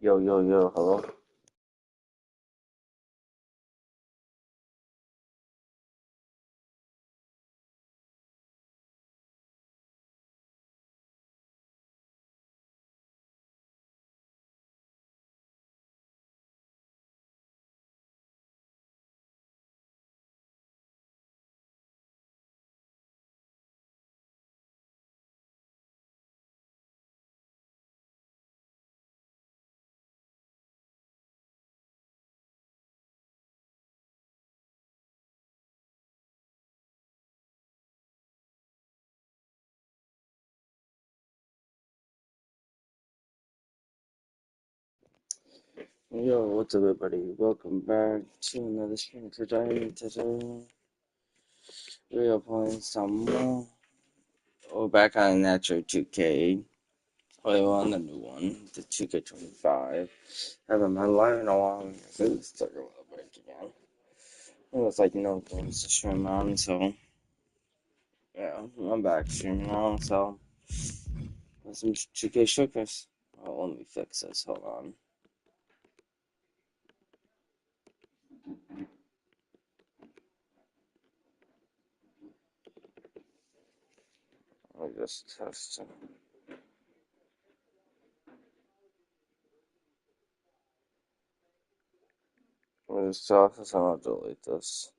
Yo, yo, yo, hello. Yo, what's up, everybody? Welcome back to another stream today. We are playing some more. We're back on Natural 2K. Play on the new one, the 2K25. Haven't been live in a while. Let's take a little break again. It looks like no things to stream on, so yeah, I'm back streaming on, so let's some 2K Showcase. Oh, let me fix this. Hold on. Let me just test it. Let me just off this and I'll delete this.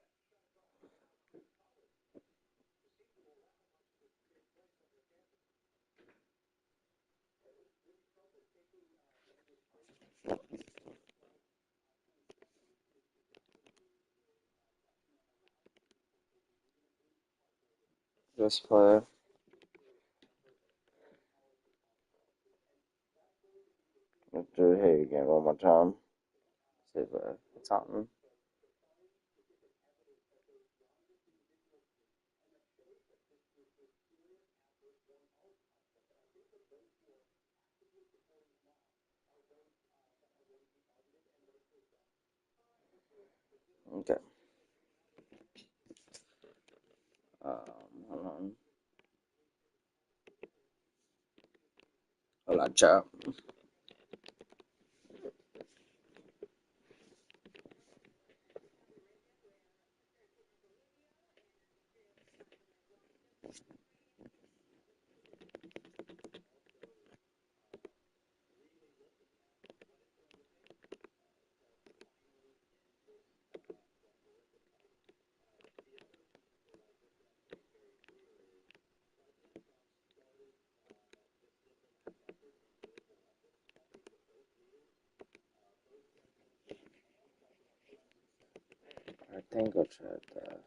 Just play. Let's do it here again one more time. See if it's happening. Okay. Hold on. Hold on, chat. I think I'll try that.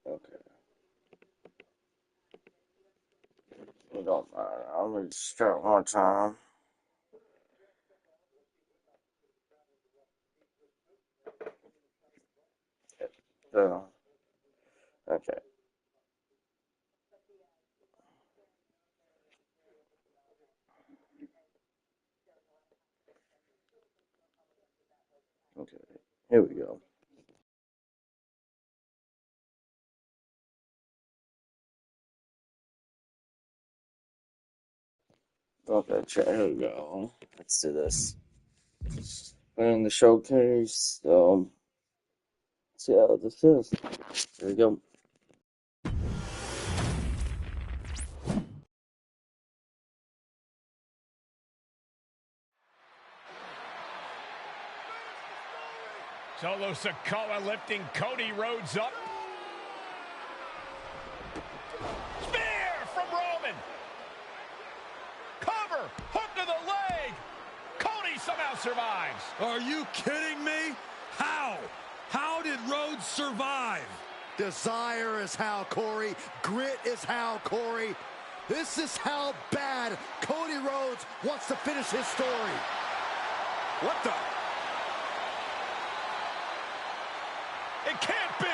Okay. It don't matter. I'm gonna start one more time. So, okay. Okay. Here we go. Okay, chat. Here we go. Let's do this. We're in the showcase. So, let's see how this is. Here we go. Solo Sikoa lifting Cody Rhodes up. Spear from Roman. Cover, hook to the leg. Cody somehow survives. Are you kidding me? How? How did Rhodes survive? Desire is how, Corey. Grit is how, Corey. This is how bad Cody Rhodes wants to finish his story. What the? It can't be.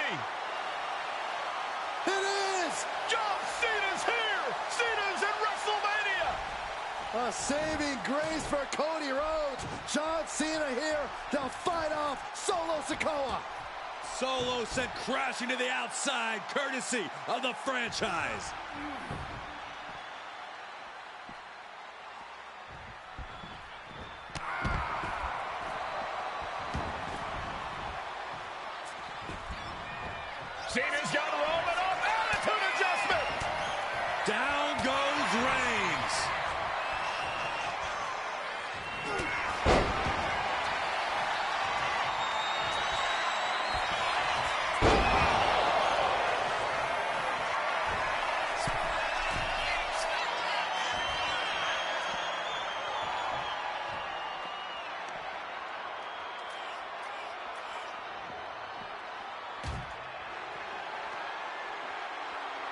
It is! John Cena's here. Cena's in WrestleMania. A saving grace for Cody Rhodes. John Cena here to fight off Solo Sikoa. Solo sent crashing to the outside, courtesy of the franchise. Cena's got Roman up. Attitude adjustment. Down goes Reigns.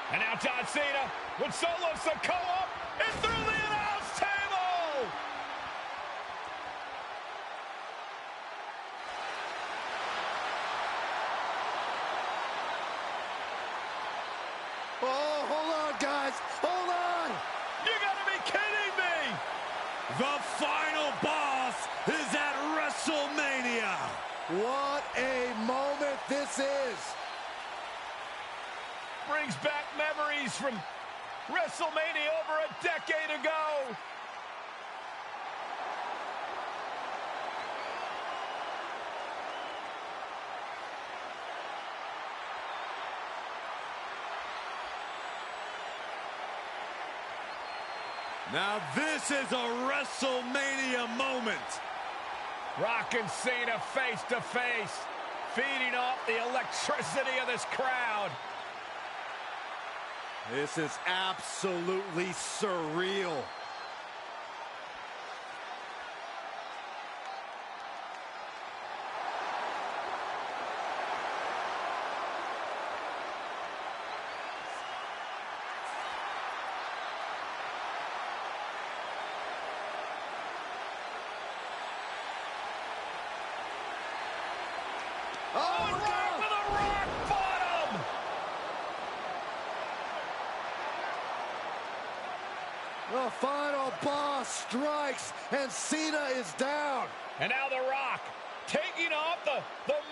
And now John Cena with Solo Sikoa up and through the announce table. Oh, hold on, guys. Hold on. You gotta be kidding me. The final boss is at WrestleMania. What a moment this is. Brings back memories from WrestleMania over a decade ago. Now this is a WrestleMania moment. Rock and Cena face to face, feeding off the electricity of this crowd. This is absolutely surreal. Oh, down with a rock bottom! The final boss strikes, and Cena is down. And now The Rock taking off the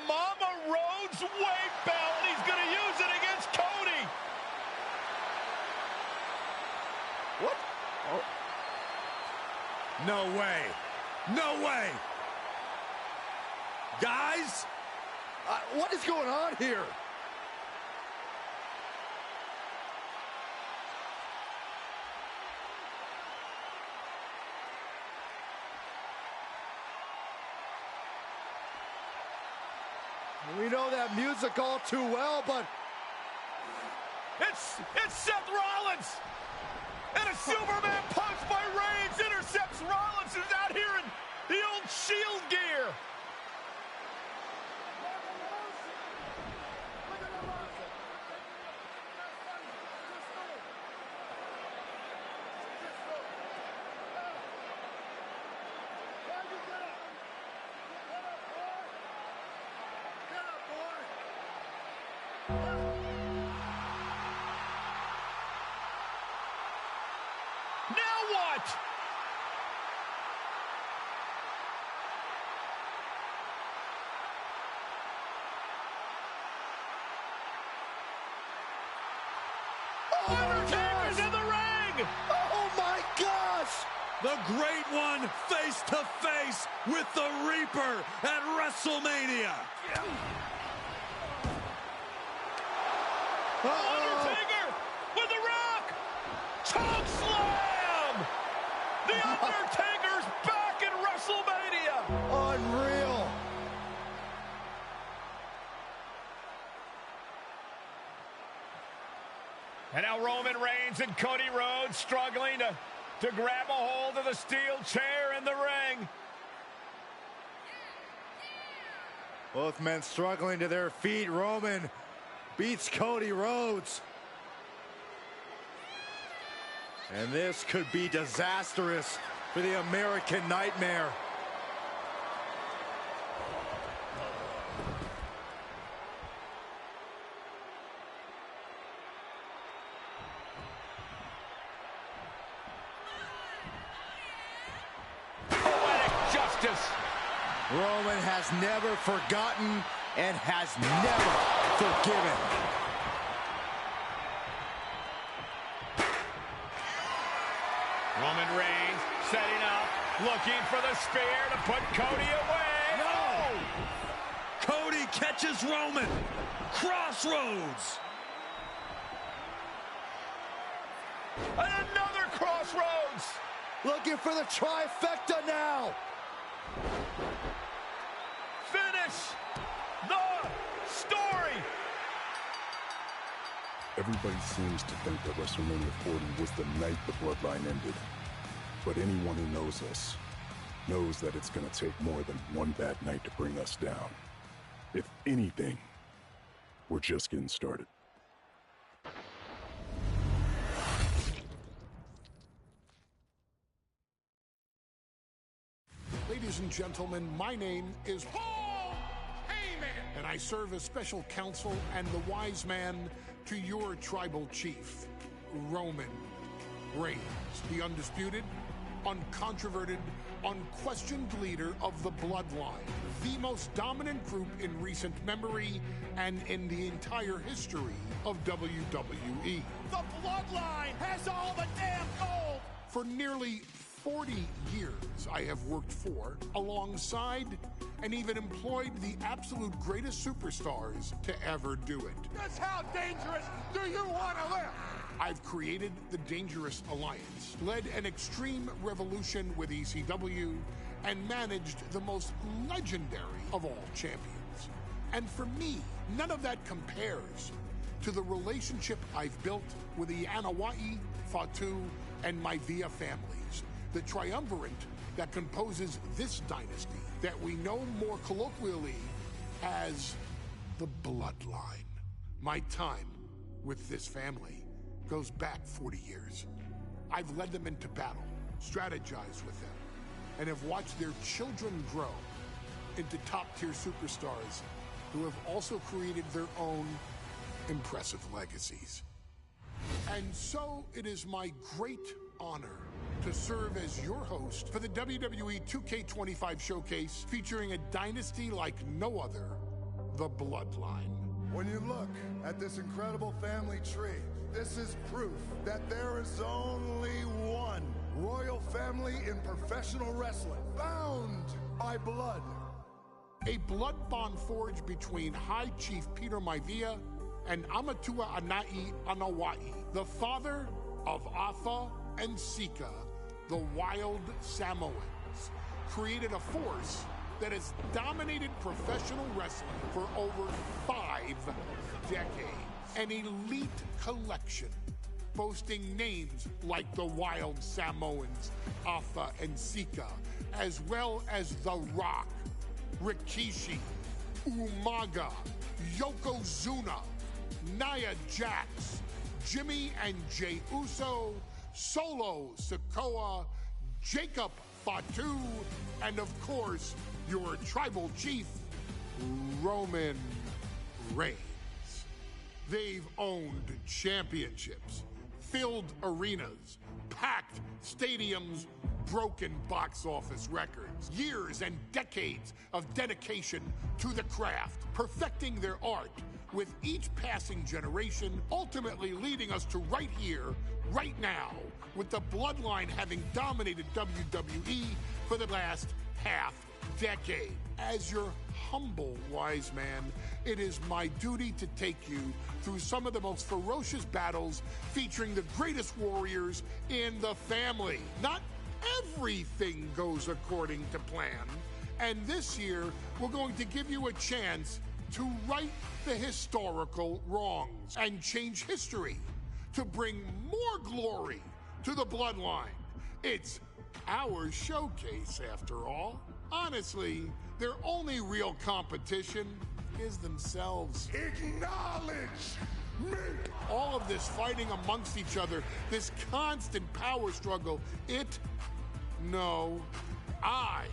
Mama Rhodes weight belt. He's going to use it against Cody. What? Oh. No way. No way. Guys? What is going on here? We know that music all too well, but It's Seth Rollins. And a Superman punch by Reigns intercepts Rollins, who's out here in the old Shield gear. Now what? The Great One face to face with the Reaper at WrestleMania. Undertaker with the Rock. Choke slam. The Undertaker's back in WrestleMania. Unreal. And now Roman Reigns and Cody Rhodes struggling to grab a hold of the steel chair in the ring. Both men struggling to their feet. Roman beats Cody Rhodes. And this could be disastrous for the American Nightmare. Roman has never forgotten and has never forgiven. Roman Reigns setting up, looking for the spear to put Cody away. No! Cody catches Roman. Crossroads. And another crossroads. Looking for the trifecta now. Finish the story. Everybody seems to think that WrestleMania 40 was the night the Bloodline ended. But anyone who knows us knows that it's going to take more than one bad night to bring us down. If anything, we're just getting started. Ladies and gentlemen, my name is Paul Heyman, and I serve as special counsel and the wise man to your tribal chief, Roman Reigns, the undisputed, uncontroverted, unquestioned leader of the Bloodline, the most dominant group in recent memory and in the entire history of WWE. The Bloodline has all the damn gold. For nearly 40 years, I have worked for, alongside, and even employed the absolute greatest superstars to ever do it. Just how dangerous do you want to live? I've created the Dangerous Alliance, led an extreme revolution with ECW, and managed the most legendary of all champions. And for me, none of that compares to the relationship I've built with the Anoa'i, Fatu, and Maivia families, the triumvirate that composes this dynasty that we know more colloquially as the Bloodline. My time with this family goes back 40 years. I've led them into battle, strategized with them, and have watched their children grow into top-tier superstars who have also created their own impressive legacies. And so it is my great honor to serve as your host for the WWE 2K25 showcase featuring a dynasty like no other, the Bloodline. When you look at this incredible family tree, this is proof that there is only one royal family in professional wrestling, bound by blood. A blood bond forged between High Chief Peter Maivia and Amatua Anai Anoa'i, the father of Afa and Sika, the wild Samoans, created a force that has dominated professional wrestling for over 5 decades. An elite collection boasting names like the Wild Samoans, Afa and Sika, as well as The Rock, Rikishi, Umaga, Yokozuna, Nia Jax, Jimmy and Jey Uso, Solo Sikoa, Jacob Fatu, and of course, your tribal chief, Roman Reigns. They've owned championships, filled arenas, packed stadiums, broken box office records. Years and decades of dedication to the craft, perfecting their art with each passing generation, ultimately leading us to right here, right now, with the Bloodline having dominated WWE for the last half-decade. As your humble wise man, it is my duty to take you through some of the most ferocious battles featuring the greatest warriors in the family. Not everything goes according to plan, and this year we're going to give you a chance to right the historical wrongs and change history to bring more glory to the Bloodline. It's our showcase, after all. Honestly, their only real competition is themselves. Acknowledge me! All of this fighting amongst each other, this constant power struggle, I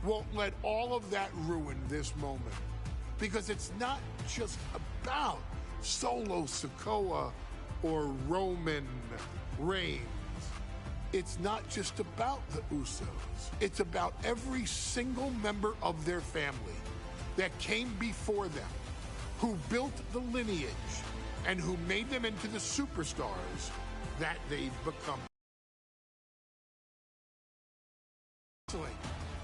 won't let all of that ruin this moment. Because it's not just about Solo Sikoa or Roman Reigns. It's not just about the Usos. It's about every single member of their family that came before them, who built the lineage, and who made them into the superstars that they've become. Wrestling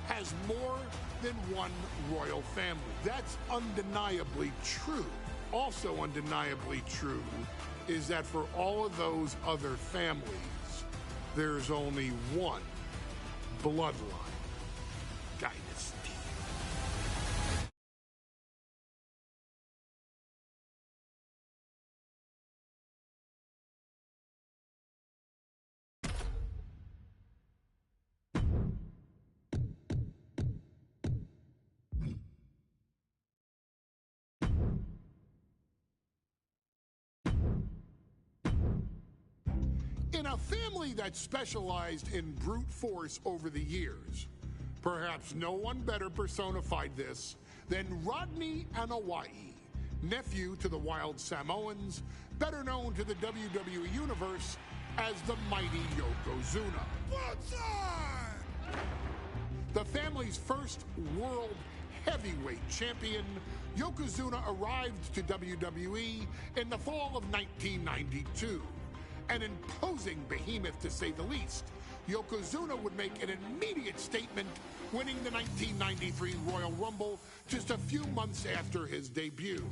has more than one royal family. That's undeniably true. Also undeniably true is that for all of those other families, there's only one Bloodline dynasty. In a family that specialized in brute force over the years, perhaps no one better personified this than Rodney Anawai, nephew to the Wild Samoans, better known to the WWE Universe as the mighty Yokozuna. The family's first world heavyweight champion, Yokozuna arrived to WWE in the fall of 1992. An imposing behemoth, to say the least, Yokozuna would make an immediate statement, winning the 1993 Royal Rumble just a few months after his debut.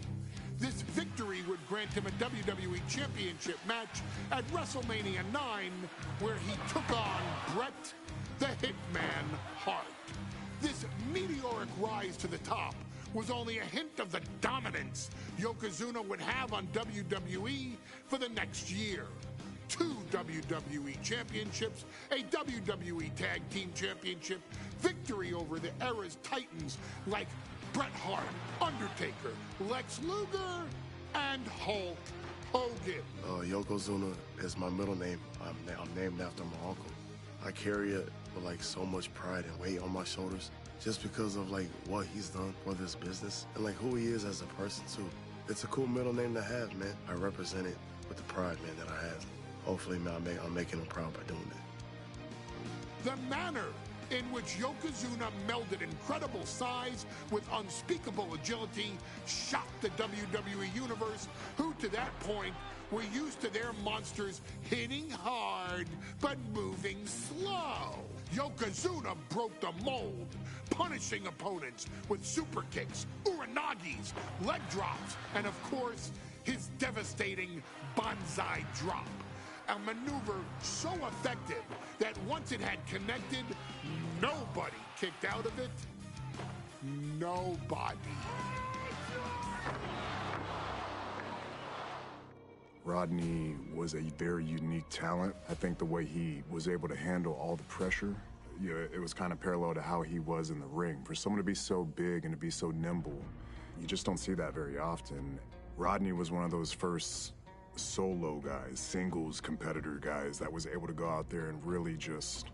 This victory would grant him a WWE Championship match at WrestleMania 9, where he took on Bret the Hitman Hart. This meteoric rise to the top was only a hint of the dominance Yokozuna would have on WWE for the next year. 2 WWE championships, a WWE Tag Team Championship, victory over the era's titans like Bret Hart, Undertaker, Lex Luger, and Hulk Hogan. Yokozuna is my middle name. I'm named after my uncle. I carry it with like so much pride and weight on my shoulders just because of like what he's done for this business and like who he is as a person too. It's a cool middle name to have, man. I represent it with the pride, man, that I have. Hopefully, man, I'm making him proud by doing it. The manner in which Yokozuna melded incredible size with unspeakable agility shocked the WWE Universe, who to that point were used to their monsters hitting hard but moving slow. Yokozuna broke the mold, punishing opponents with super kicks, uranagis, leg drops, and of course, his devastating Banzai drop. A maneuver so effective that once it had connected, nobody kicked out of it. Nobody. Rodney was a very unique talent. I think the way he was able to handle all the pressure, it was kind of parallel to how he was in the ring. For someone to be so big and to be so nimble, you just don't see that very often. Rodney was one of those first solo guys, singles competitor guys that was able to go out there and really just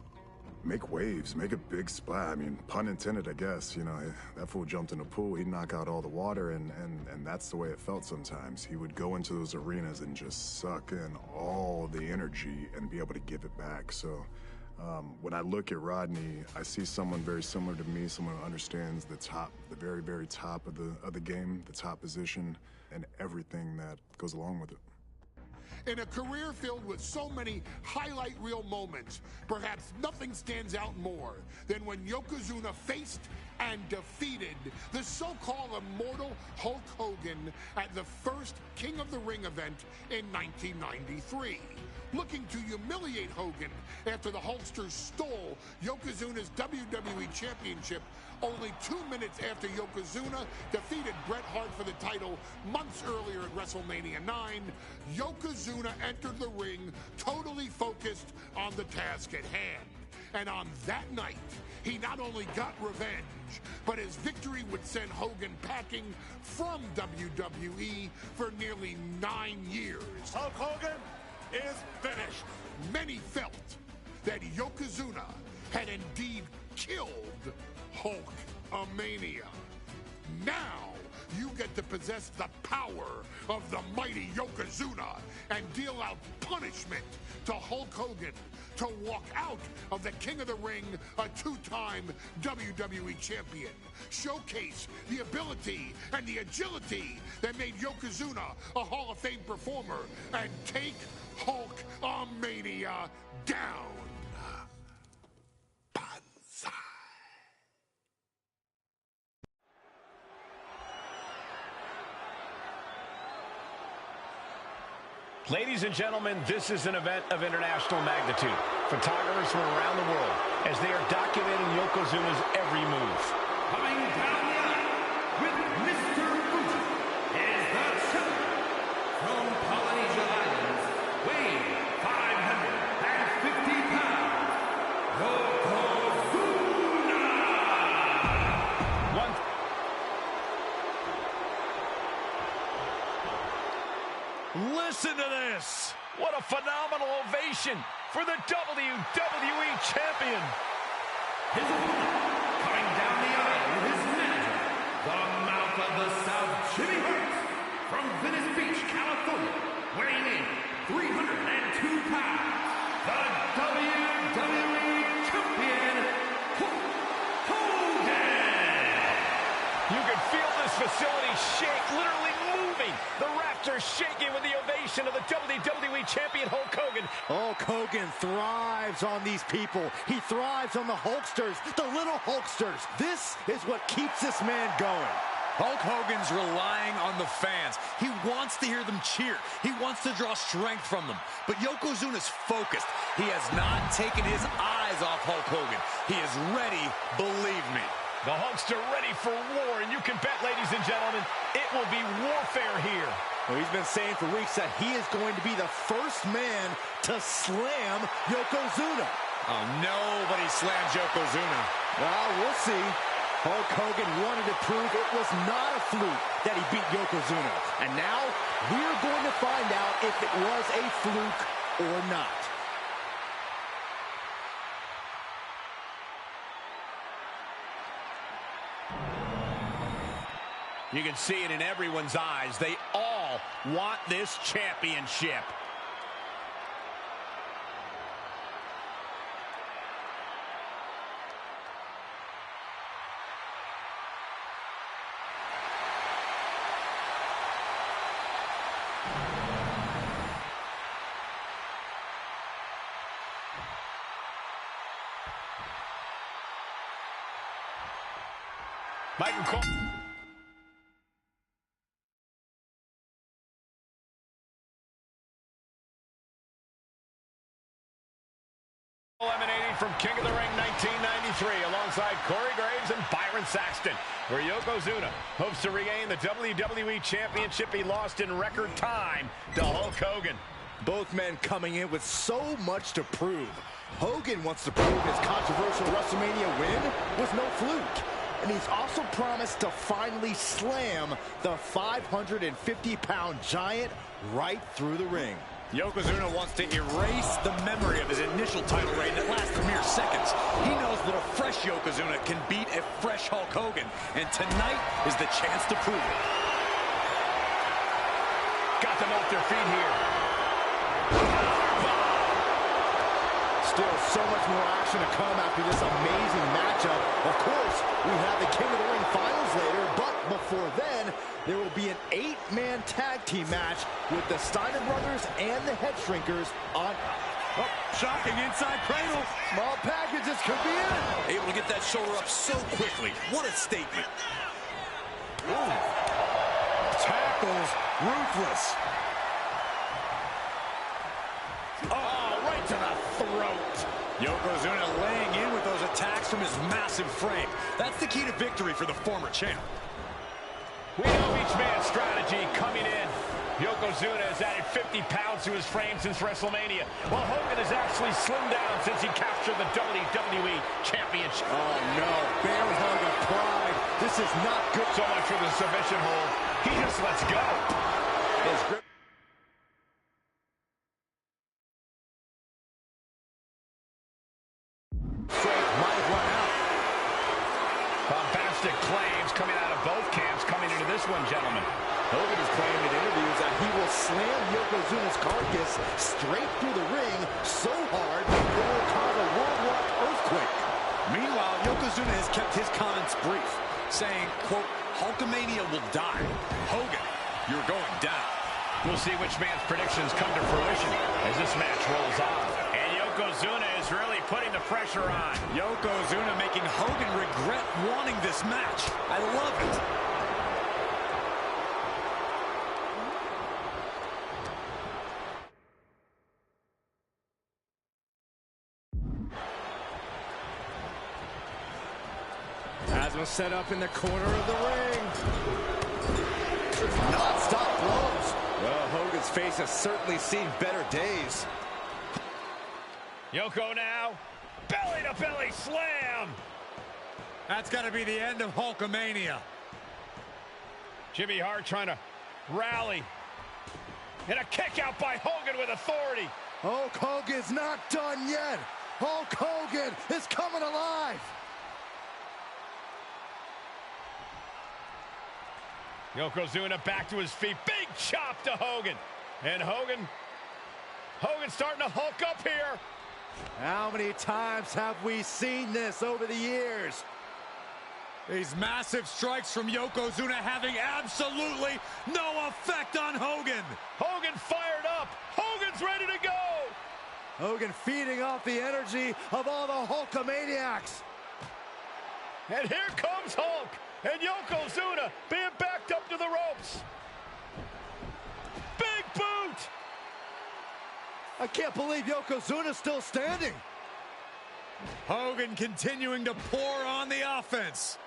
make waves, make a big splash. I mean, pun intended, I guess. You know, that fool jumped in a pool, he'd knock out all the water, and that's the way it felt sometimes. He would go into those arenas and just suck in all the energy and be able to give it back. So When I look at Rodney, I see someone very similar to me, someone who understands the very, very top of the game, the top position, and everything that goes along with it. In a career filled with so many highlight reel moments, perhaps nothing stands out more than when Yokozuna faced and defeated the so-called immortal Hulk Hogan at the first King of the Ring event in 1993. Looking to humiliate Hogan after the Hulkster stole Yokozuna's WWE Championship only 2 minutes after Yokozuna defeated Bret Hart for the title months earlier at WrestleMania 9, Yokozuna entered the ring totally focused on the task at hand. And on that night, he not only got revenge, but his victory would send Hogan packing from WWE for nearly 9 years. Hulk Hogan is finished. Many felt that Yokozuna had indeed killed Hulkamania. Now you get to possess the power of the mighty Yokozuna and deal out punishment to Hulk Hogan to walk out of the King of the Ring, a two-time WWE champion. Showcase the ability and the agility that made Yokozuna a Hall of Fame performer and take Hulkamania down. Banzai. Ladies and gentlemen, this is an event of international magnitude. Photographers from around the world as they are documenting Yokozuna's every move. Coming down the aisle with Mr. Fuji is the champion from Polynesia Islands, weighing 550 pounds, Yokozuna! Listen to this. What a phenomenal ovation for the WWE Champion. His opponent, coming down the aisle with his manager, the Mouth of the South, Jimmy Hart, from Venice Beach, California, weighing in 302 pounds, the WWE Champion, Hulk Hogan. You can feel this facility shake, literally moving. The rafters shaking with the ovation of the WWE Champion Hulk Hogan. Hulk Hogan thrives on these people. He thrives on the Hulksters, the little Hulksters. This is what keeps this man going. Hulk Hogan's relying on the fans. He wants to hear them cheer. He wants to draw strength from them. But Yokozuna's focused. He has not taken his eyes off Hulk Hogan. He is ready, believe me. The Hulkster ready for war, and you can bet, ladies and gentlemen, it will be warfare here. Well, he's been saying for weeks that he is going to be the first man to slam Yokozuna. Oh, nobody slams Yokozuna. Well, we'll see. Hulk Hogan wanted to prove it was not a fluke that he beat Yokozuna. And now we're going to find out if it was a fluke or not. You can see it in everyone's eyes. They all want this championship. Michael Cole. Eliminated from King of the Ring 1993 alongside Corey Graves and Byron Saxton, where Yokozuna hopes to regain the WWE Championship he lost in record time to Hulk Hogan. Both men coming in with so much to prove. Hogan wants to prove his controversial WrestleMania win was no fluke. And he's also promised to finally slam the 550-pound giant right through the ring. Yokozuna wants to erase the memory of his initial title reign that lasted mere seconds. He knows that a fresh Yokozuna can beat a fresh Hulk Hogan, and tonight is the chance to prove it. Got them off their feet here. still so much more action to come after this amazing matchup. Of course, we have the King of the Ring finals later, but before then, there will be an 8-man tag team match with the Steiner brothers and the Head Shrinkers on... Oh, shocking inside cradle. Small packages could be in. Able to get that shoulder up so quickly. What a statement. Ooh. Tackles ruthless. Oh, right to the throat. Yokozuna laying in with those attacks from his massive frame. That's the key to victory for the former champ. We know each man's strategy coming in. Yokozuna has added 50 pounds to his frame since WrestleMania, while Hogan has actually slimmed down since he captured the WWE Championship. Oh, no. Bear hug of pride. This is not good. So much for the submission hold. He just lets go. His grip. Strength might run out. Bombastic claims coming out of both camps coming into this one, gentlemen. Hogan has claimed in interviews that he will slam Yokozuna's carcass straight through the ring so hard it will cause a worldwide earthquake. Meanwhile, Yokozuna has kept his comments brief, saying, quote, Hulkamania will die. Hogan, you're going down. We'll see which man's predictions come to fruition as this match rolls on. And Yokozuna is really putting the pressure on. Yokozuna making Hogan regret wanting this match. I love it. Asma set up in the corner of the ring. Non-stop blows. Well, Hogan's face has certainly seen better days. Yoko now, belly-to-belly slam. That's got to be the end of Hulkamania. Jimmy Hart trying to rally. And a kick out by Hogan with authority. Hulk Hogan's not done yet. Hulk Hogan is coming alive. Yokozuna back to his feet. Big chop to Hogan. And Hogan's starting to hulk up here. How many times have we seen this over the years? These massive strikes from Yokozuna having absolutely no effect on Hogan. Hogan fired up. Hogan's ready to go. Hogan feeding off the energy of all the Hulkamaniacs. And here comes Hulk. And Yokozuna being backed up to the ropes. Big boot. I can't believe Yokozuna's still standing. Hogan continuing to pour on the offense.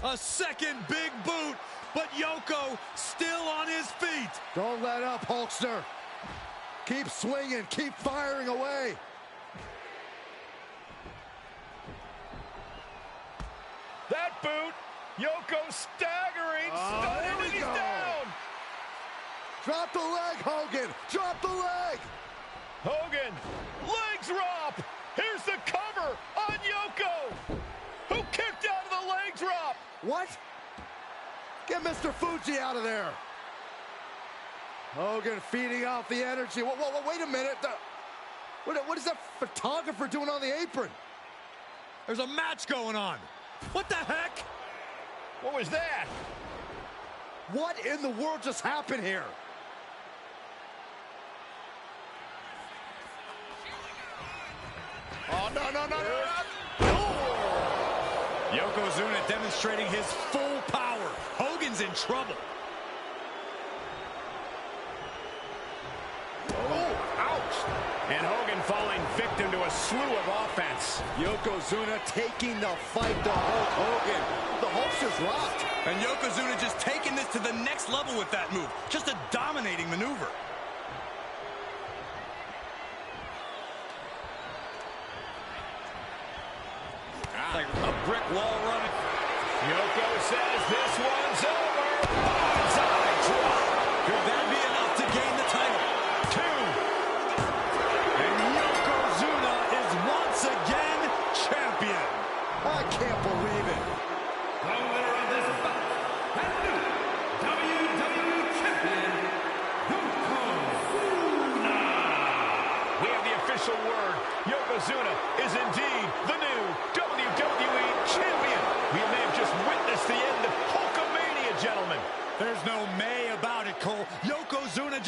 A second big boot, but Yoko still on his feet. Don't let up, Hulkster. Keep swinging, keep firing away. That boot, Yoko staggering, stunning, and he's down. Drop the leg, Hogan. Drop the leg. Hogan, leg drop. Here's the cover on Yoko, who kicked out of the leg drop. What? Get Mr. Fuji out of there. Hogan feeding off the energy. Whoa, wait a minute. What is that photographer doing on the apron? There's a match going on. What the heck? What was that? What in the world just happened here? Oh, no. Yokozuna demonstrating his full power. Hogan's in trouble. Oh, ouch. And Hogan falling victim to a slew of offense. Yokozuna taking the fight to Hulk Hogan. The Hulkster's locked. And Yokozuna just taking this to the next level with that move. Just a dominating maneuver. Like a brick wall running. Yoko says this one's over. Bonsai drop. Could that be enough to gain the title? 2. And Yokozuna is once again champion. I can't believe it. The winner of this bout, and new WWE Champion, Yokozuna. We have the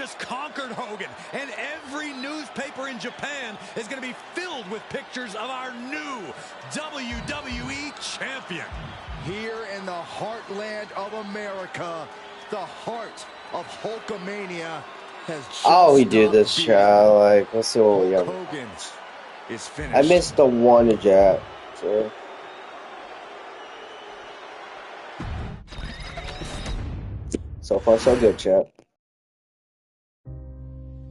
just conquered Hogan, and every newspaper in Japan is going to be filled with pictures of our new WWE champion. Here in the heartland of America, the heart of Hulkamania has just Oh, we do stopped this beating. show. Like, let's see what we Hulk got. Hogan is finished. I missed the one jab. So. So far, so good, chat.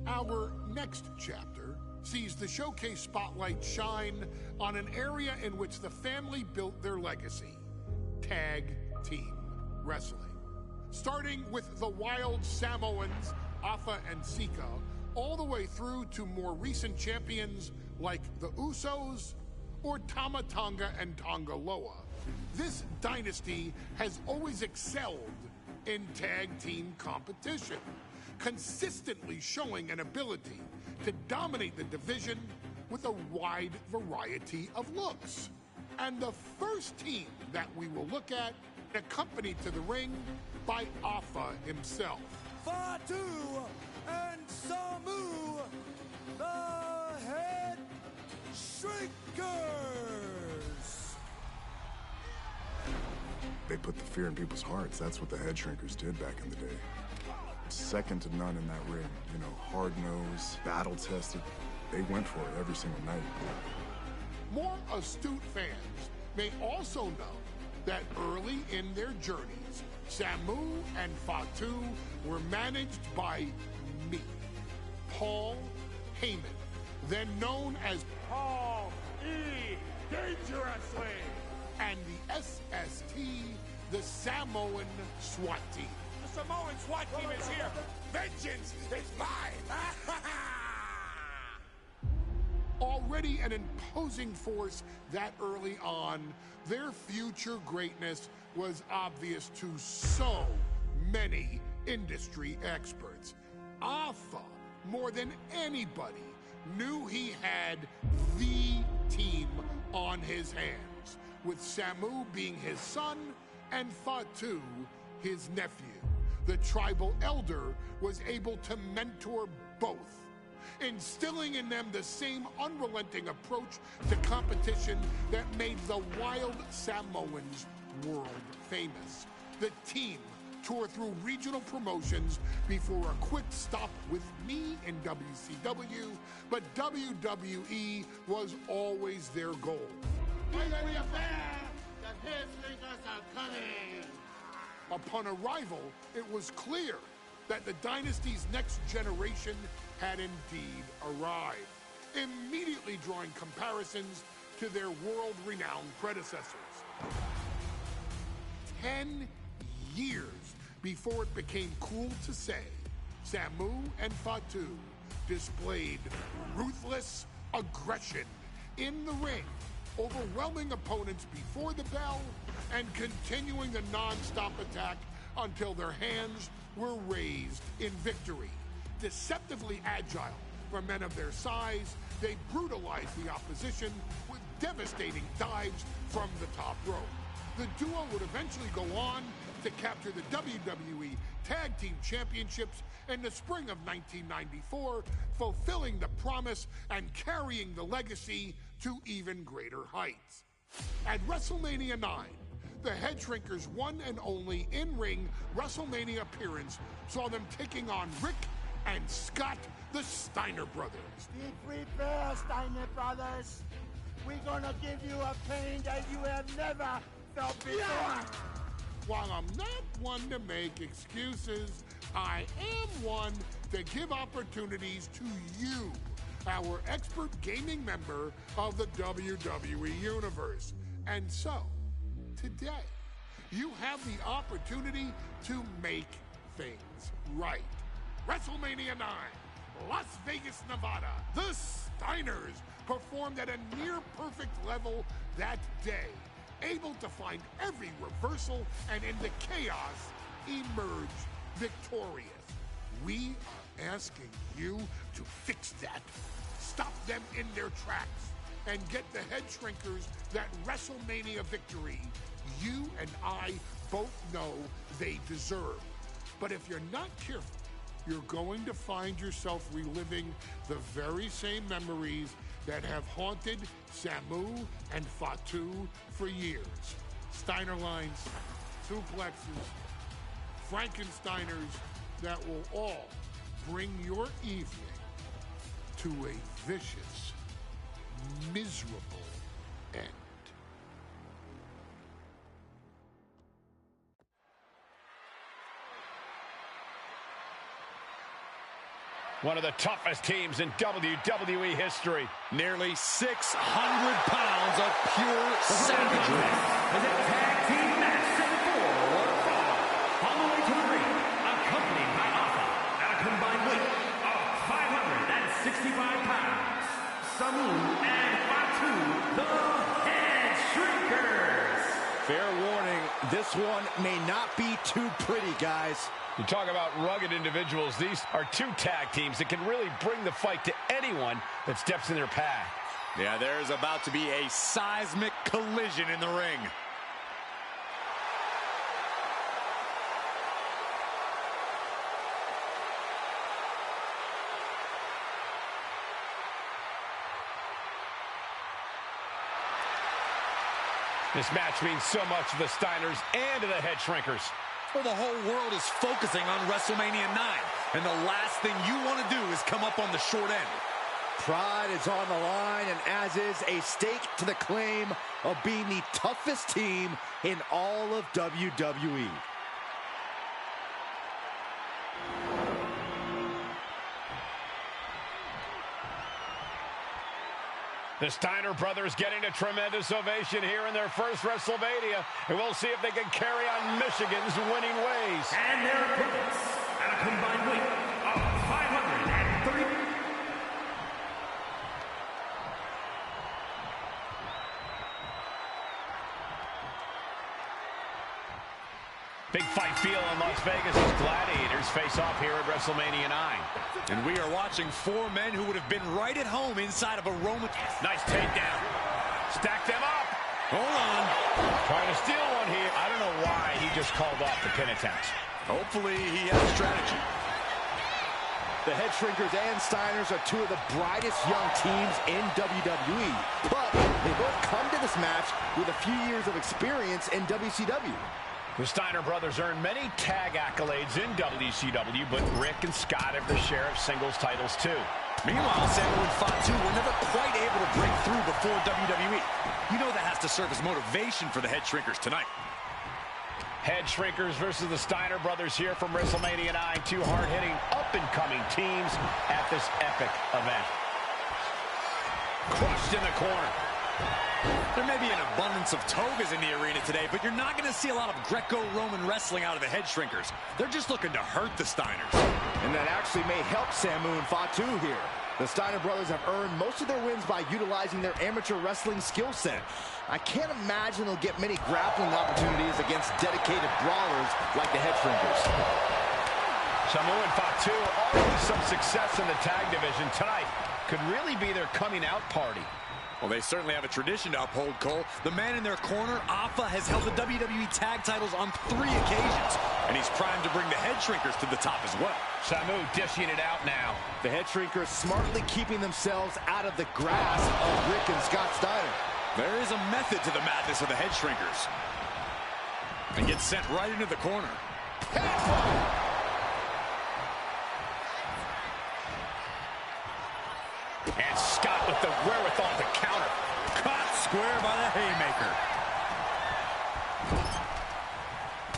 Our next chapter sees the showcase spotlight shine on an area in which the family built their legacy: tag team wrestling. Starting with the wild Samoans, Afa and Sika, all the way through to more recent champions like the Usos or Tama Tonga and Tonga Loa. This dynasty has always excelled in tag team competition, consistently showing an ability to dominate the division with a wide variety of looks. And the first team that we will look at, accompanied to the ring by Afa himself. Fatu and Samu, the Head Shrinkers. They put the fear in people's hearts. That's what the Head Shrinkers did back in the day. Second to none in that ring. You know, hard-nosed, battle-tested. They went for it every single night. More astute fans may also know that early in their journeys, Samu and Fatu were managed by me, Paul Heyman, then known as Paul E. Dangerously. and the SST, the Samoan SWAT team. The Samoan SWAT team is here. Vengeance is mine. Already an imposing force that early on, their future greatness was obvious to so many industry experts. Afa, more than anybody, knew he had the team on his hands, with Samu being his son and Fatu his nephew. The tribal elder was able to mentor both, instilling in them the same unrelenting approach to competition that made the wild Samoans world famous. The team toured through regional promotions before a quick stop with me in WCW, but WWE was always their goal. Upon arrival, it was clear that the dynasty's next generation had indeed arrived, immediately drawing comparisons to their world-renowned predecessors. 10 years before it became cool to say, Samu and Fatu displayed ruthless aggression in the ring, overwhelming opponents before the bell and continuing the non-stop attack until their hands were raised in victory. Deceptively agile for men of their size, they brutalized the opposition with devastating dives from the top rope. The duo would eventually go on to capture the WWE Tag Team Championships in the spring of 1994, fulfilling the promise and carrying the legacy to even greater heights. At WrestleMania 9, the Head Shrinkers' one and only in-ring WrestleMania appearance saw them taking on Rick and Scott, the Steiner brothers. Be prepared, Steiner Brothers. We're gonna give you a pain that you have never felt before. While I'm not one to make excuses, I am one to give opportunities to you, our expert gaming member of the WWE Universe. And so, today, you have the opportunity to make things right. WrestleMania 9, Las Vegas, Nevada. The Steiners performed at a near-perfect level that day, able to find every reversal and in the chaos emerge victorious. We are asking you to fix that. Stop them in their tracks and get the Head Shrinkers that WrestleMania victory you and I both know they deserve. But if you're not careful, you're going to find yourself reliving the very same memories that have haunted Samu and Fatu for years. Steiner lines, suplexes, Frankensteiners that will all bring your evening to a vicious, miserable end. One of the toughest teams in WWE history. Nearly 600 pounds of pure savagery. As a tag team match set for one fall. On the way to the ring, accompanied by Alpha at a combined weight of 565 pounds. Samu and Fatu, the Head Shrinkers. Fair warning, this one may not be too pretty, guys. You talk about rugged individuals. These are two tag teams that can really bring the fight to anyone that steps in their path. Yeah, there's about to be a seismic collision in the ring. This match means so much to the Steiners and to the Head Shrinkers. Well, the whole world is focusing on WrestleMania 9, and the last thing you want to do is come up on the short end. Pride is on the line, and as is a stake to the claim of being the toughest team in all of WWE. The Steiner brothers getting a tremendous ovation here in their first WrestleMania, and we'll see if they can carry on Michigan's winning ways. And their opponents at a combined weight of 530. Big fight feel in Las Vegas as Gladiators face off here at WrestleMania 9. And we are watching four men who would have been right at home inside of a Roman. Nice takedown. Stack them up. Hold on. Trying to steal one here. I don't know why he just called off the pin attempt. Hopefully he has a strategy. The Head Shrinkers and Steiners are two of the brightest young teams in WWE, but they both come to this match with a few years of experience in WCW. The Steiner brothers earned many tag accolades in WCW, but Rick and Scott have their share of singles titles too. Meanwhile, Samu and Fatu were never quite able to break through before WWE. You know that has to serve as motivation for the Head Shrinkers tonight. Head Shrinkers versus the Steiner brothers here from WrestleMania 9. Two hard-hitting, up-and-coming teams at this epic event. Crushed in the corner. There may be an abundance of togas in the arena today, but you're not going to see a lot of Greco-Roman wrestling out of the Head Shrinkers. They're just looking to hurt the Steiners. And that actually may help Samu and Fatu here. The Steiner brothers have earned most of their wins by utilizing their amateur wrestling skill set. I can't imagine they'll get many grappling opportunities against dedicated brawlers like the Head Shrinkers. Samu and Fatu already some success in the tag division tonight. Could really be their coming out party. Well, they certainly have a tradition to uphold, Cole. The man in their corner, Alpha, has held the WWE tag titles on 3 occasions, and he's primed to bring the Head Shrinkers to the top as well. Samu dishing it out now. The Head Shrinkers smartly keeping themselves out of the grasp of Rick and Scott Steiner. There is a method to the madness of the Head Shrinkers. And gets sent right into the corner. And Scott with the wherewithal to counter. Caught square by the haymaker.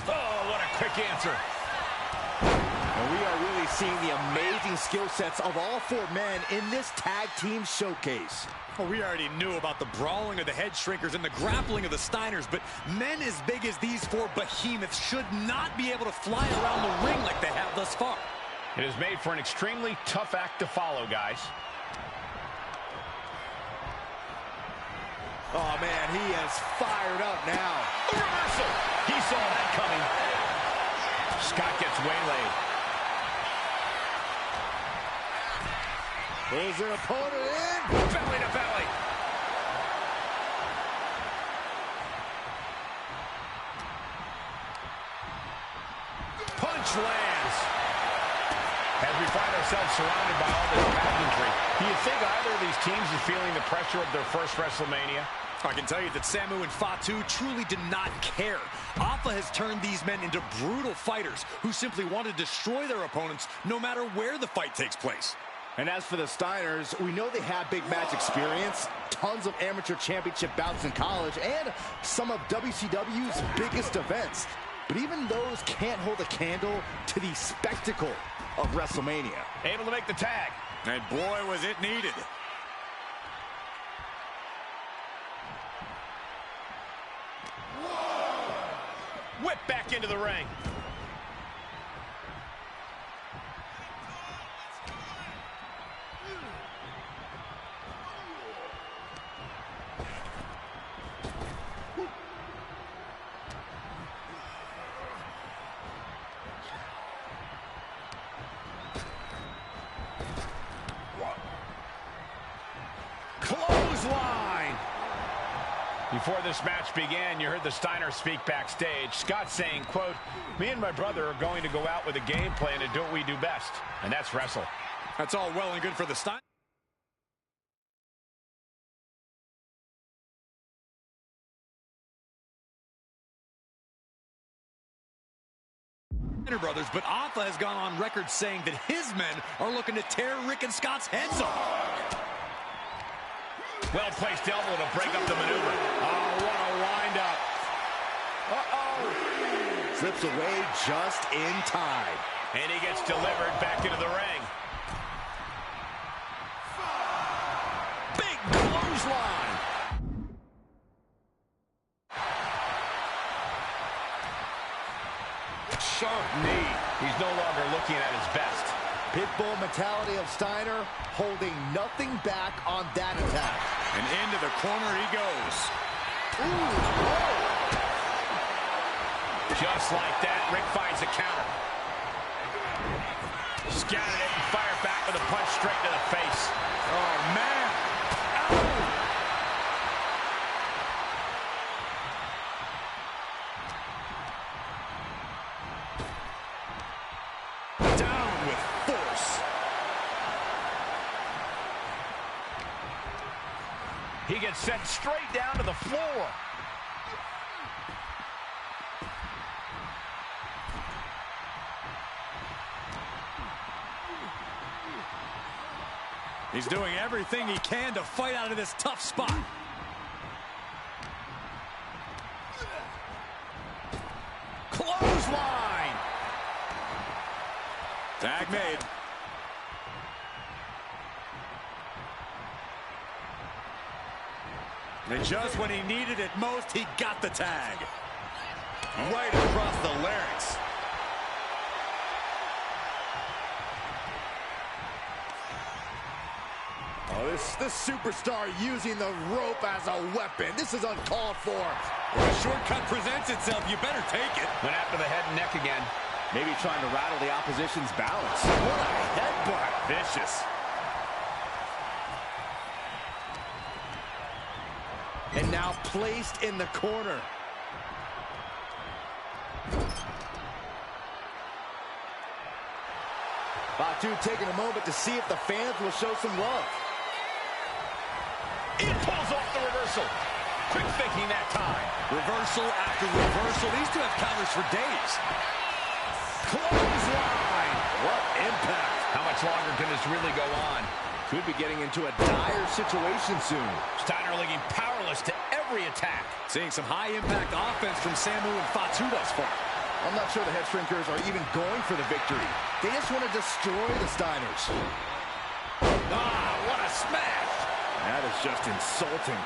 Oh, what a quick answer. And we are really seeing the amazing skill sets of all 4 men in this tag team showcase. Well, we already knew about the brawling of the Head Shrinkers and the grappling of the Steiners, but men as big as these 4 behemoths should not be able to fly around the ring like they have thus far. It is made for an extremely tough act to follow, guys. Oh, man, he is fired up now. A reversal. He saw that coming. Scott gets waylaid. Pulls their opponent in. Belly to belly. Punch lands. As we find ourselves surrounded by all this pageantry, do you think either of these teams is feeling the pressure of their first WrestleMania? I can tell you that Samu and Fatu truly did not care. Alpha has turned these men into brutal fighters who simply want to destroy their opponents no matter where the fight takes place. And as for the Steiners, we know they have big match experience, tons of amateur championship bouts in college, and some of WCW's biggest events. But even those can't hold a candle to the spectacle of WrestleMania. Able to make the tag. And boy, was it needed. Whip back into the ring. Clothesline. Before this match began, you heard the Steiner speak backstage. Scott saying, quote, "Me and my brother are going to go out with a game plan and do what we do best, and that's wrestle." That's all well and good for the Steiner brothers, but Alpha has gone on record saying that his men are looking to tear Rick and Scott's heads off. Well-placed elbow to break up the maneuver. Oh, what a wind-up. Uh-oh. Slips away just in time. And he gets delivered back into the ring. Big clothesline. Sharp knee. He's no longer looking at his best. Pitbull mentality of Steiner, holding nothing back on that attack. And into the corner he goes. Ooh, just like that, Rick finds a counter. Scattered it and fired back with a punch straight to the face. Oh, man. Ow. Down with force. He gets sent straight down to the floor. He's doing everything he can to fight out of this tough spot. Clothesline. Tag made. And just when he needed it most, he got the tag. Right across the larynx. Oh, this superstar using the rope as a weapon. This is uncalled for. When a shortcut presents itself, you better take it. Went after the head and neck again. Maybe trying to rattle the opposition's balance. What a headbutt. Vicious. And now placed in the corner. Fatu taking a moment to see if the fans will show some love. He pulls off the reversal. Quick thinking that time. Reversal after reversal. These two have counters for days. Clothesline. What impact. How much longer can this really go on? Could be getting into a dire situation soon. Steiner looking powerless to every attack. Seeing some high-impact offense from Samu and Fatu thus far. I'm not sure the Head Shrinkers are even going for the victory. They just want to destroy the Steiners. Ah, what a smash. That is just insulting.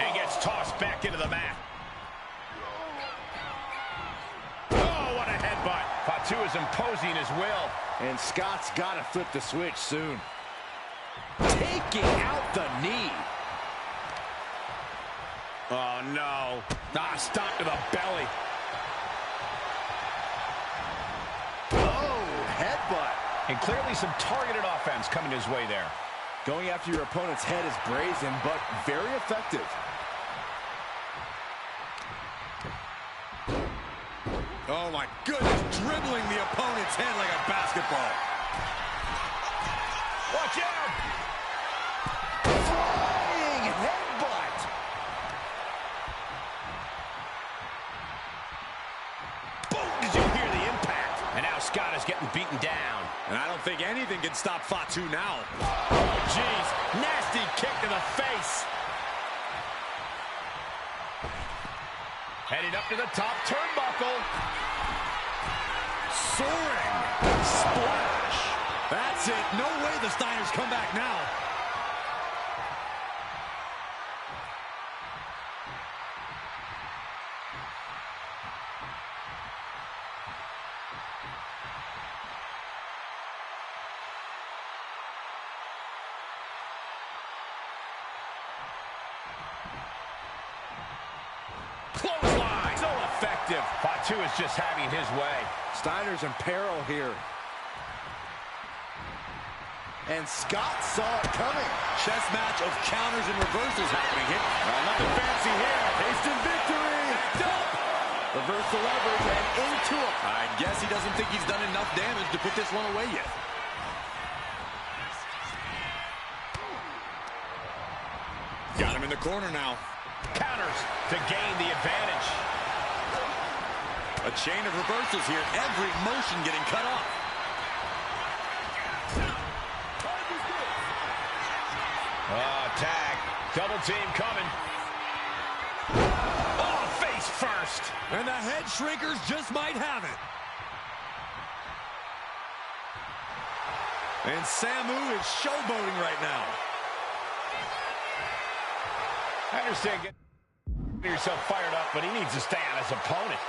And gets tossed back into the mat. Oh, what a headbutt. Fatu is imposing his will. And Scott's got to flip the switch soon. Taking out the knee. Oh, no. Ah, stop to the belly. Oh, headbutt. And clearly some targeted offense coming his way there. Going after your opponent's head is brazen, but very effective. Oh, my goodness. Dribbling the opponent's head like a basketball. Watch out! Flying headbutt. Boom! Did you hear the impact? And now Scott is getting beaten down. And I don't think anything can stop Fatu now. Oh, jeez. Nasty kick to the face. Heading up to the top turnbuckle. Soaring. Splash. That's it. No way the Steiners come back now. Clothesline. So effective. Fatu is just having his way. Steiner's in peril here. And Scott saw it coming. Chess match of counters and reversals happening here. Nothing fancy here. Instant victory. Backed up. Reverse the leverage and into him. I guess he doesn't think he's done enough damage to put this one away yet. Got him in the corner now. Counters to gain the advantage. A chain of reversals here. Every motion getting cut off. Tag. Double team coming. Oh, face first. And the head shrinkers just might have it. And Samu is showboating right now. I understand getting yourself fired up, but he needs to stay on his opponent.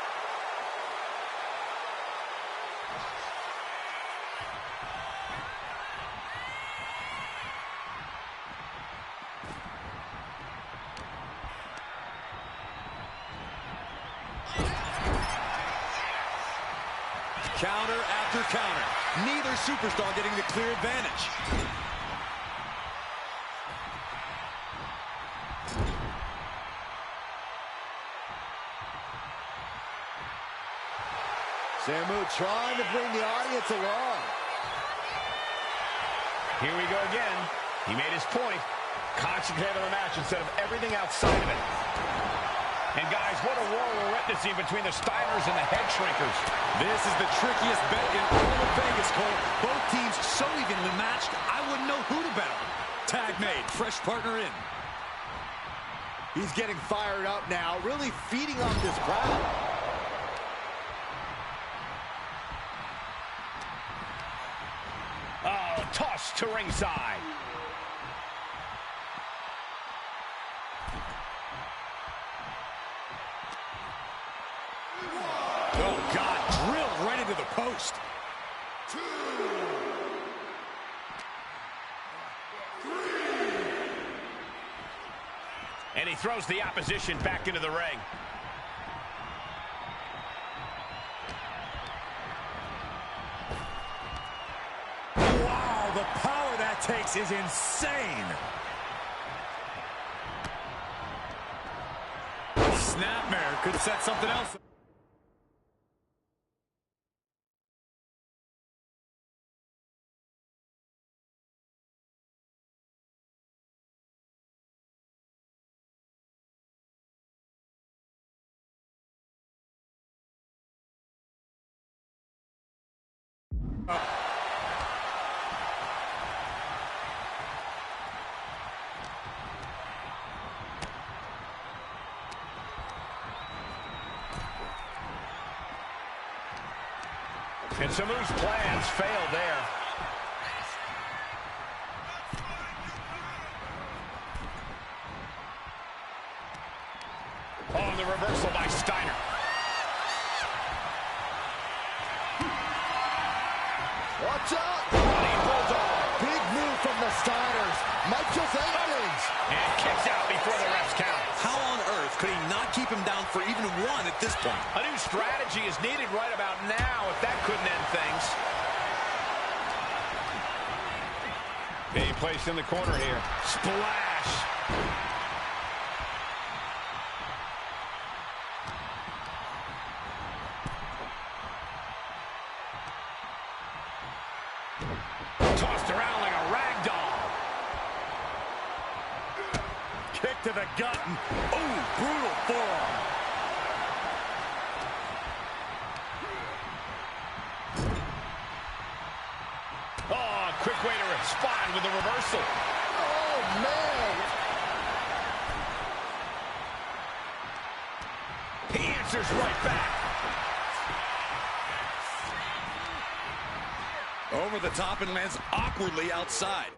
Counter after counter. Neither superstar getting the clear advantage. Samu trying to bring the audience along. Here we go again. He made his point. Concentrate on the match instead of everything outside of it. And guys, what a war we're witnessing between the Steiners and the head shrinkers. This is the trickiest bet in all of Vegas, Cole. Both teams so evenly matched, I wouldn't know who to bet on. Tag made, fresh partner in. He's getting fired up now, really feeding off this crowd. Oh, toss to ringside. Oh, God, drilled right into the post. 2, 3. And he throws the opposition back into the ring. Wow, the power that takes is insane. Snapmare could set something else. And Samu's plans failed there. Oh, the reversal by Steiner. Watch out! Running Bulldog. Big move from the Steiners. Might just end things. lands and kicks out before the refs count. How on earth could he not keep him down for even one at this point? A new strategy is needed right about now if that couldn't end things. Being placed in the corner here. Splash. Tossed around like a rag doll. Kick to the gut. Oh, brutal forearm. Oh, quick way to respond with the reversal. Oh, man. He answers right back. Over the top and lands awkwardly outside.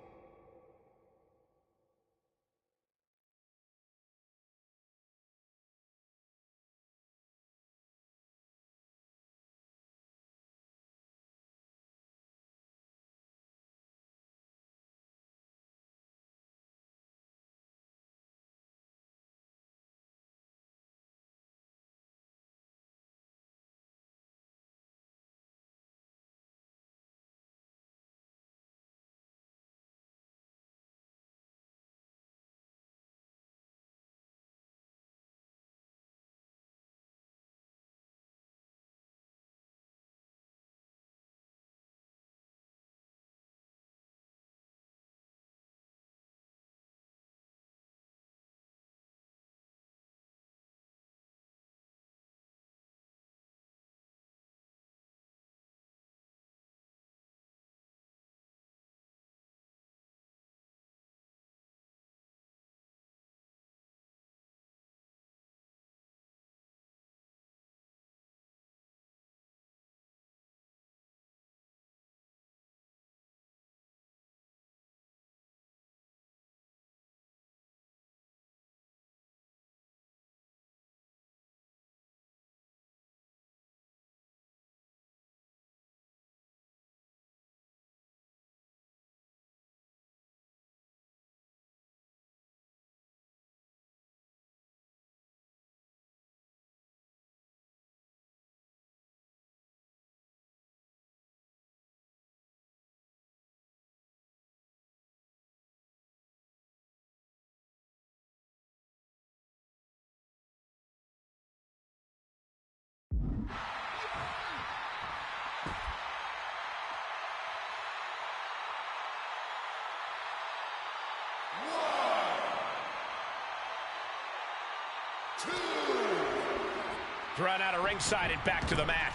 Run out of ringside and back to the mat.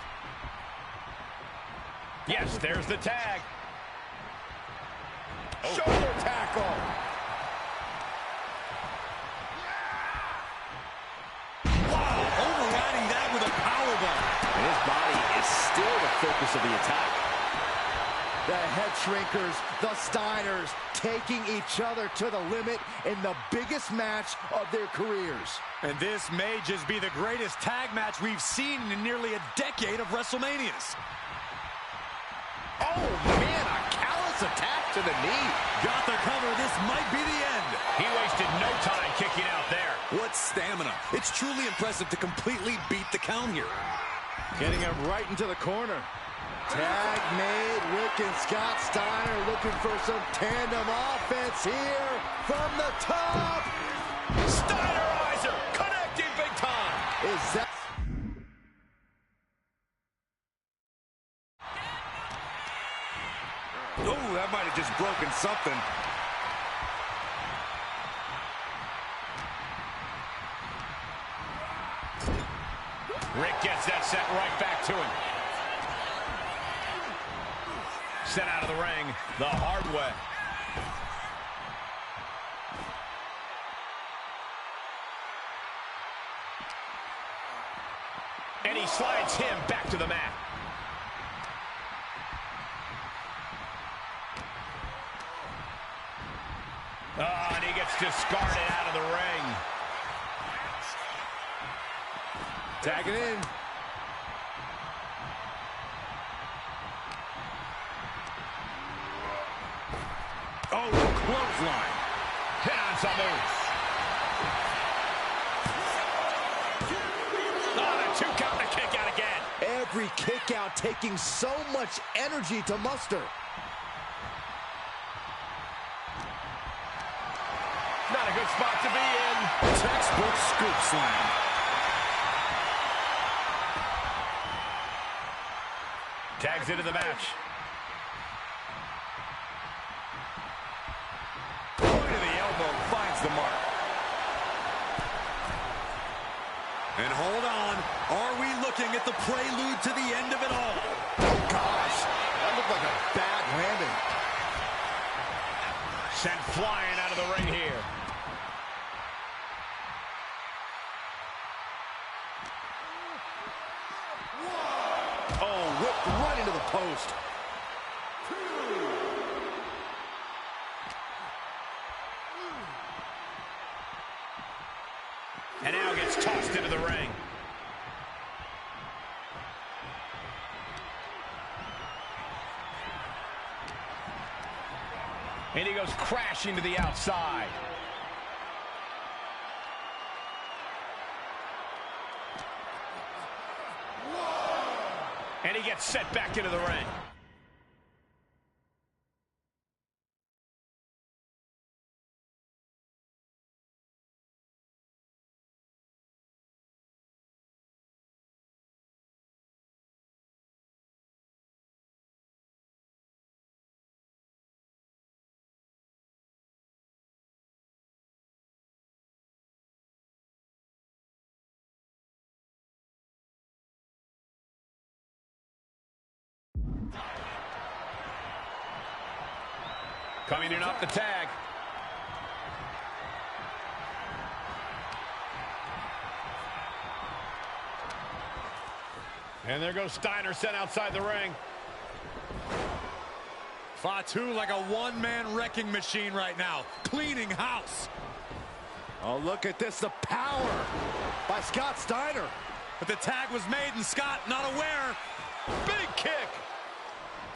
Yes, there's the tag. Oh. Shoulder tackle. Wow, overriding that with a powerbomb. And his body is still the focus of the attack. The head shrinkers, the Steiners, taking each other to the limit in the biggest match of their careers. And this may just be the greatest tag match we've seen in nearly a decade of WrestleManias. Oh, man, a callous attack to the knee. Got the cover. This might be the end. He wasted no time kicking out there. What stamina. It's truly impressive to completely beat the count here. Getting him right into the corner. Tag made. Rick and Scott Steiner looking for some tandem offense here from the top. Steinerizer connecting big time. Is that... Oh, that might have just broken something. Rick gets that set right back to him. Sent out of the ring the hard way. And he slides him back to the mat. Oh, and he gets discarded out of the ring. Tagging in. Oh, clothesline. Head on Samu. Oh, the 2 count and a kick out again. Every kick out taking so much energy to muster. Not a good spot to be in. Textbook scoop slam. Tags into the match. Point of the elbow finds the mark. And hold on. Are we looking at the prelude to the end of it all? Oh, gosh. That looked like a bad landing. Sent flying out of the ring here. Oh, whipped right into the post. And now gets tossed into the ring. And he goes crashing to the outside. And he gets set back into the ring. Coming in off the tag. And there goes Steiner, sent outside the ring. Fatu like a one-man wrecking machine right now, cleaning house. Oh, look at this, the power by Scott Steiner. But the tag was made and Scott not aware. Big kick.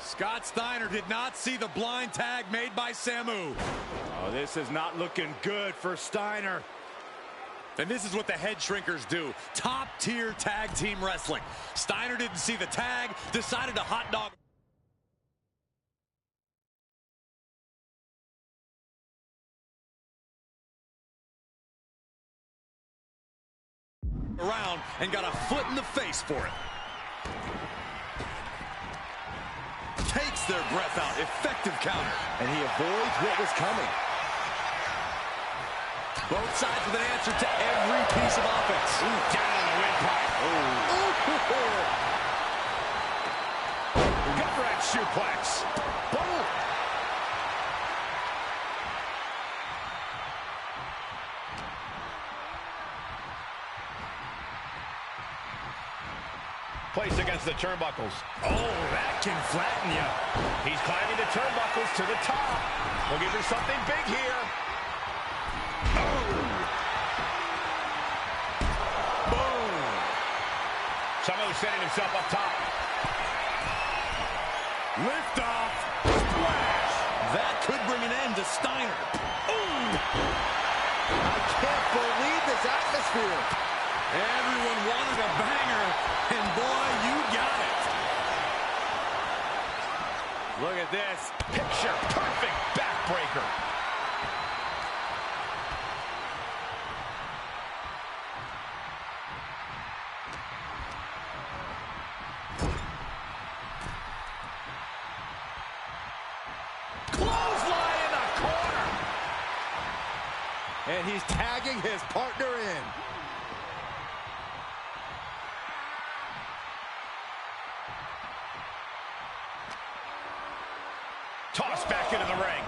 Scott Steiner did not see the blind tag made by Samu. Oh, this is not looking good for Steiner. And this is what the head shrinkers do. Top-tier tag team wrestling. Steiner didn't see the tag, decided to hot dog around and got a foot in the face for it. Takes their breath out. Effective counter. And he avoids what was coming. Both sides with an answer to every piece of offense. Down on the windpipe. Good for that suplex. Boom. Placed against the turnbuckles. Oh, that can flatten you. He's climbing the turnbuckles to the top. Looking for something big here. Boom. Samu setting himself up top. Lift off. Splash. That could bring an end to Steiner. I can't believe this atmosphere. Everyone wanted a banger, and boy, you got it. Look at this. Picture perfect backbreaker. Clothesline in the corner. And he's tagging his partner in. Tossed back into the ring.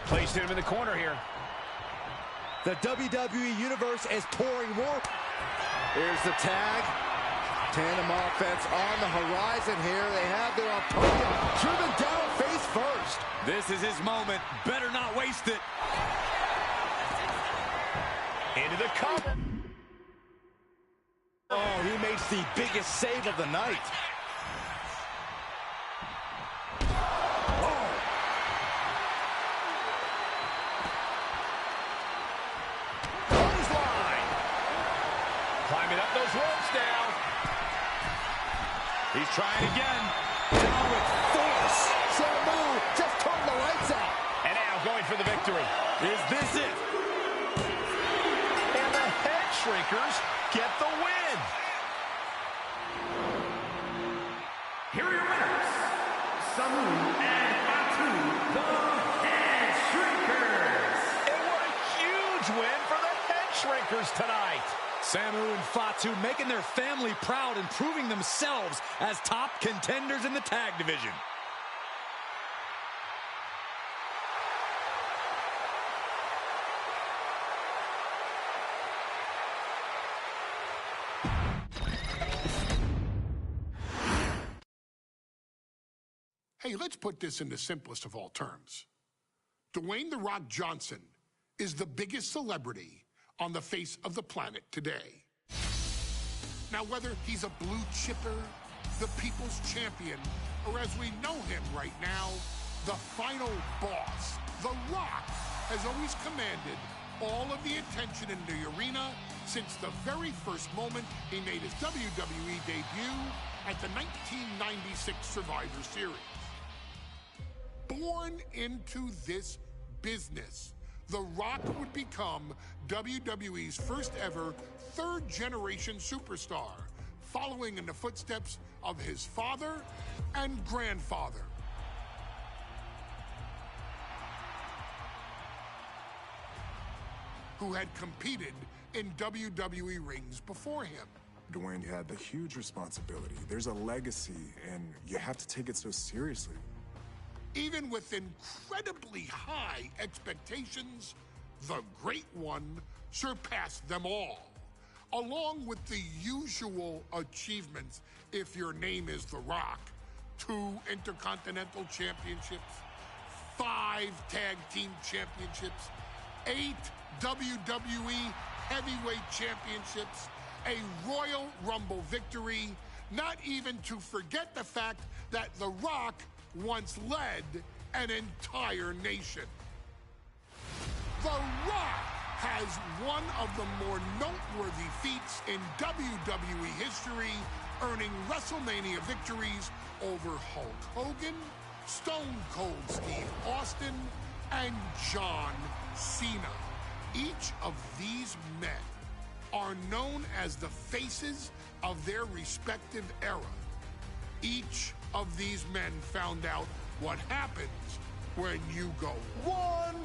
Placed him in the corner here. The WWE Universe is pouring more. Here's the tag. Tandem offense on the horizon here. They have their opponent driven down face first. This is his moment. Better not waste it. Into the cover. he makes the biggest save of the night. Climbing up those ropes now. He's trying again. Down with force. Samu just turned the lights out. And now going for the victory. Is this it? And the Head Shrinkers get the win. Here are your winners, Samu and Fatu, the Head Shrinkers. And what a huge win for the Head Shrinkers tonight. Samu and Fatu making their family proud and proving themselves as top contenders in the tag division. Hey, let's put this in the simplest of all terms. Dwayne "The Rock" Johnson is the biggest celebrity on the face of the planet today. Now, whether he's a blue chipper, the people's champion, or as we know him right now, the final boss, The Rock has always commanded all of the attention in the arena since the very first moment he made his WWE debut at the 1996 Survivor Series. Born into this business, The Rock would become WWE's first ever third-generation superstar, following in the footsteps of his father and grandfather. Who had competed in WWE rings before him. Dwayne, you had the huge responsibility. There's a legacy, and you have to take it so seriously. Even with incredibly high expectations, the Great One surpassed them all, along with the usual achievements if your name is The Rock. 2 Intercontinental Championships, 5 Tag Team Championships, 8 WWE Heavyweight Championships, a Royal Rumble victory, not even to forget the fact that The Rock once led an entire nation. The Rock has one of the more noteworthy feats in WWE history, earning WrestleMania victories over Hulk Hogan, Stone Cold Steve Austin, and John Cena. Each of these men are known as the faces of their respective era. Each of these men found out what happens when you go one-on-one.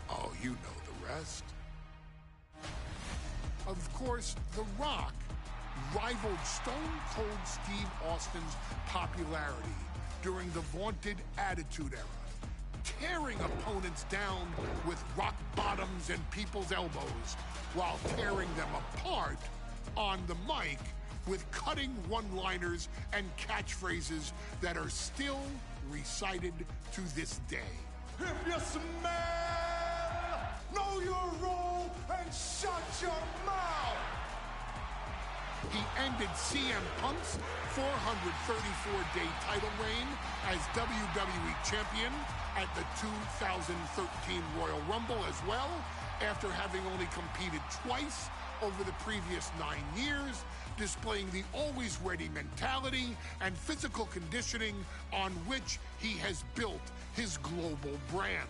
Oh, you know the rest. Of course, The Rock rivaled Stone Cold Steve Austin's popularity during the vaunted Attitude Era, tearing opponents down with rock bottoms and people's elbows while tearing them apart on the mic with cutting one-liners and catchphrases that are still recited to this day. If you smell, know your role and shut your mouth. He ended CM Punk's 434-day title reign as WWE Champion at the 2013 Royal Rumble as well, after having only competed twice over the previous 9 years, displaying the always ready mentality and physical conditioning on which he has built his global brand.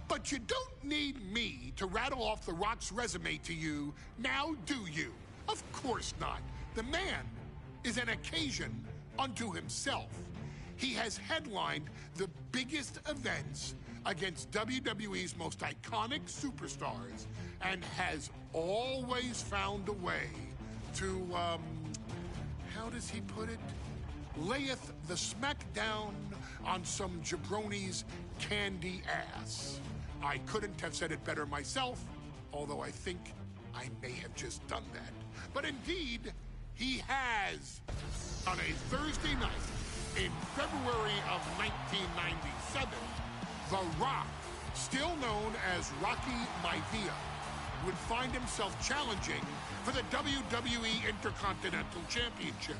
But you don't need me to rattle off The Rock's resume to you, now do you? Of course not. The man is an occasion unto himself. He has headlined the biggest events against WWE's most iconic superstars and has always found a way to, how does he put it? Layeth the smackdown on some jabroni's candy ass. I couldn't have said it better myself, although I think I may have just done that. But indeed, he has. On a Thursday night in February of 1997, The Rock, still known as Rocky Maivia, would find himself challenging for the WWE Intercontinental Championship.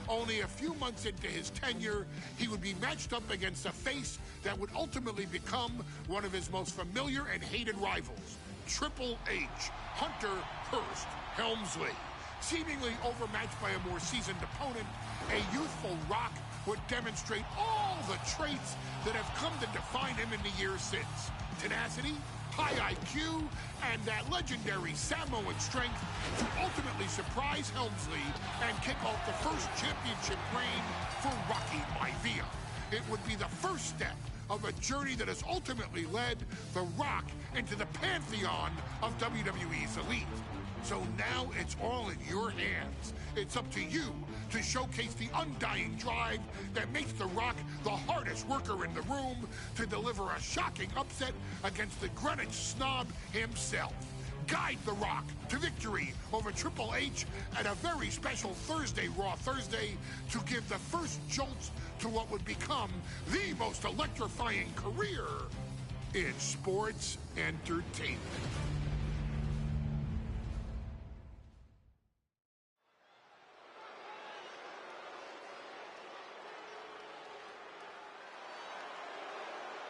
Only a few months into his tenure, he would be matched up against a face that would ultimately become one of his most familiar and hated rivals, Triple H, Hunter Hearst Helmsley. Seemingly overmatched by a more seasoned opponent, a youthful Rock would demonstrate all the traits that have come to define him in the years since. Tenacity, high IQ, and that legendary Samoan strength to ultimately surprise Helmsley and kick off the first championship reign for Rocky Maivia. It would be the first step of a journey that has ultimately led The Rock into the pantheon of WWE's elite. So now it's all in your hands. It's up to you to showcase the undying drive that makes The Rock the hardest worker in the room to deliver a shocking upset against the Greenwich snob himself. Guide The Rock to victory over Triple H at a very special Thursday, Raw Thursday, to give the first jolts to what would become the most electrifying career in sports entertainment.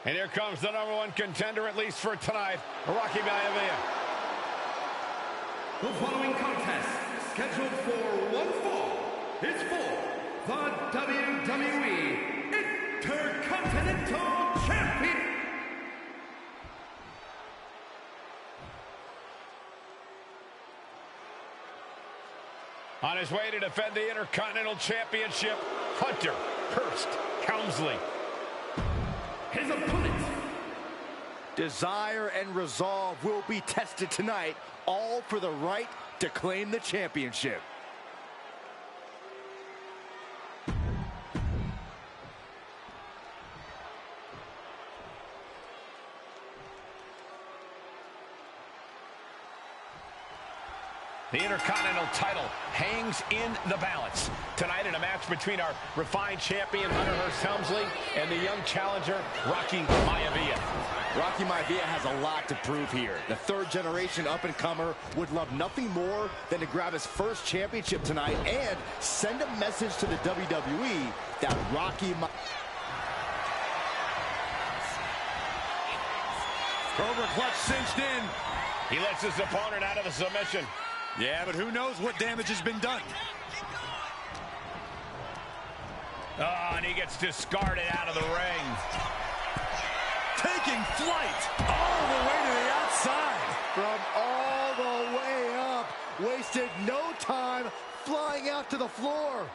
And here comes the #1 contender, at least for tonight, Rocky Maivia. The following contest, scheduled for one fall, is for the WWE Intercontinental Champion. On his way to defend the Intercontinental Championship, Hunter Hearst Helmsley. His opponent. Desire and resolve will be tested tonight, all for the right to claim the championship. The Intercontinental title hangs in the balance. Tonight in a match between our refined champion, Hunter Hearst Helmsley, and the young challenger, Rocky Maivia. Rocky Maivia has a lot to prove here. The third-generation up-and-comer would love nothing more than to grab his first championship tonight and send a message to the WWE that Rocky Cobra clutch cinched in. He lets his opponent out of the submission. Yeah, but who knows what damage has been done. Oh, and he gets discarded out of the ring. Taking flight all the way to the outside. From all the way up, wasted no time flying out to the floor.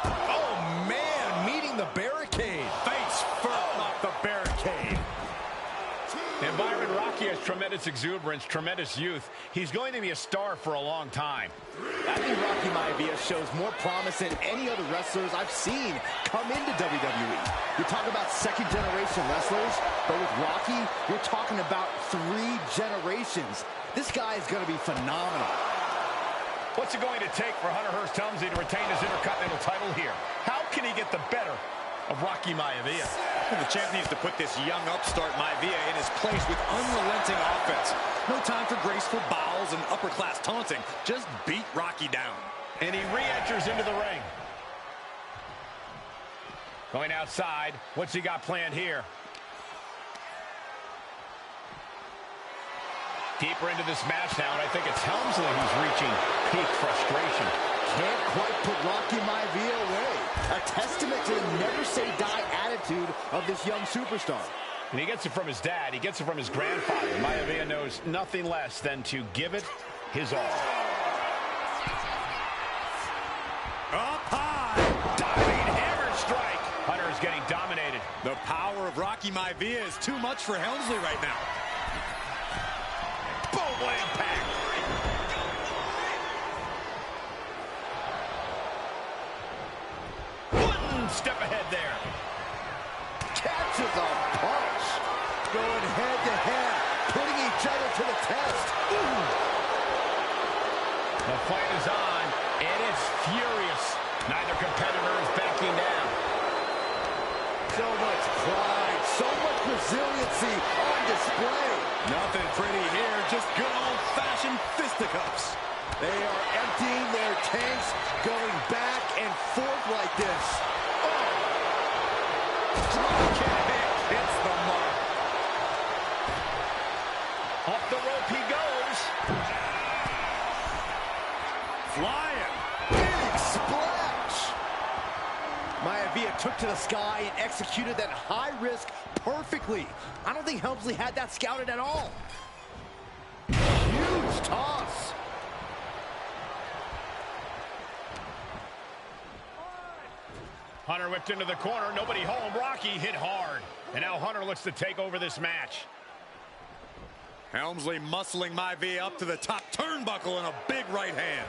Oh, man, meeting the barricade. Face first off the barricade. And Byron, Rocky has tremendous exuberance, tremendous youth. He's going to be a star for a long time. I think Rocky Maivia shows more promise than any other wrestlers I've seen come into WWE. You talk about second-generation wrestlers, but with Rocky, you're talking about 3 generations. This guy is going to be phenomenal. What's it going to take for Hunter Hearst Helmsley to retain his Intercontinental title here? How can he get the better of Rocky Maivia? The champ needs to put this young upstart Maivia in his place with unrelenting offense. No time for graceful bows and upper-class taunting. Just beat Rocky down. And he re-enters into the ring. Going outside. What's he got planned here? Deeper into this match now, and I think it's Helmsley who's reaching peak frustration. Can't quite put Rocky Maivia away. A testament to the never-say-die attitude of this young superstar. And he gets it from his dad. He gets it from his grandfather. Maivia knows nothing less than to give it his all. Up high. Diving hammer strike. Hunter is getting dominated. The power of Rocky Maivia is too much for Helmsley right now. Boom, impact. Step ahead there. Catches a punch. Going head-to-head, putting each other to the test. Ooh. The fight is on, and it's furious. Neither competitor is backing down. So much pride, so much resiliency on display. Nothing pretty here, just good old-fashioned fisticuffs. They are emptying their tanks, going back and forth like this. Oh! Drop kick hits the mark. Up the rope he goes. Flying. Big splash! Maivia took to the sky and executed that high risk perfectly. I don't think Helmsley had that scouted at all. Huge toss. Hunter whipped into the corner, nobody home. Rocky hit hard. And now Hunter looks to take over this match. Helmsley muscling Maivia up to the top turnbuckle and a big right hand.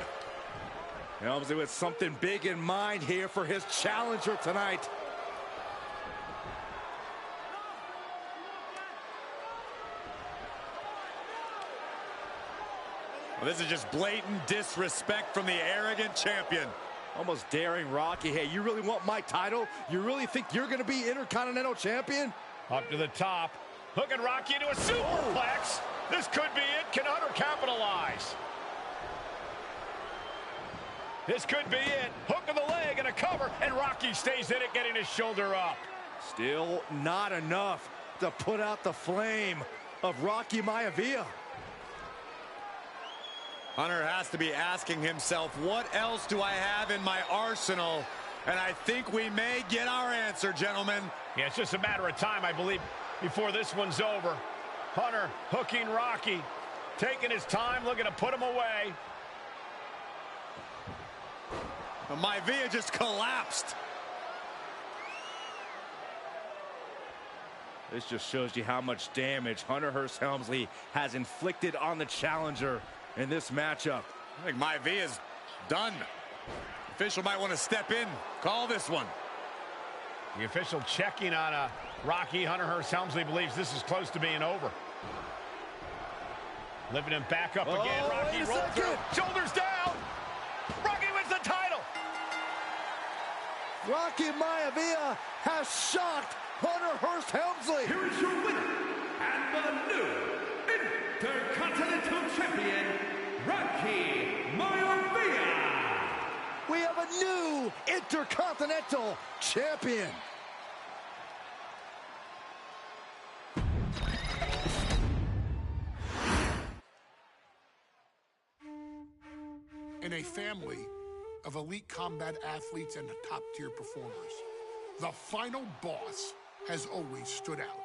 Helmsley with something big in mind here for his challenger tonight. Well, this is just blatant disrespect from the arrogant champion. Almost daring Rocky. Hey, you really want my title? You really think you're going to be Intercontinental Champion? Up to the top. Hooking Rocky into a superplex. This could be it. Can Hunter capitalize? This could be it. Hook of the leg and a cover. And Rocky stays in it, getting his shoulder up. Still not enough to put out the flame of Rocky Maivia. Hunter has to be asking himself, what else do I have in my arsenal? And I think we may get our answer, gentlemen. Yeah, it's just a matter of time, I believe, before this one's over. Hunter hooking Rocky, taking his time, looking to put him away. Maivia just collapsed. This just shows you how much damage Hunter Hearst Helmsley has inflicted on the challenger in this matchup. I think Maivia's done. Official might want to step in, call this one. The official checking on Rocky. Hunter Hearst Helmsley believes this is close to being over. Lifting him back up again. Rocky rolled through. Shoulders down. Rocky wins the title. Rocky Maivia has shocked Hunter Hearst Helmsley. Here is your winner, and the new Intercontinental Champion, Rocky Maivia. We have a new Intercontinental Champion. In a family of elite combat athletes and top-tier performers, the final boss has always stood out,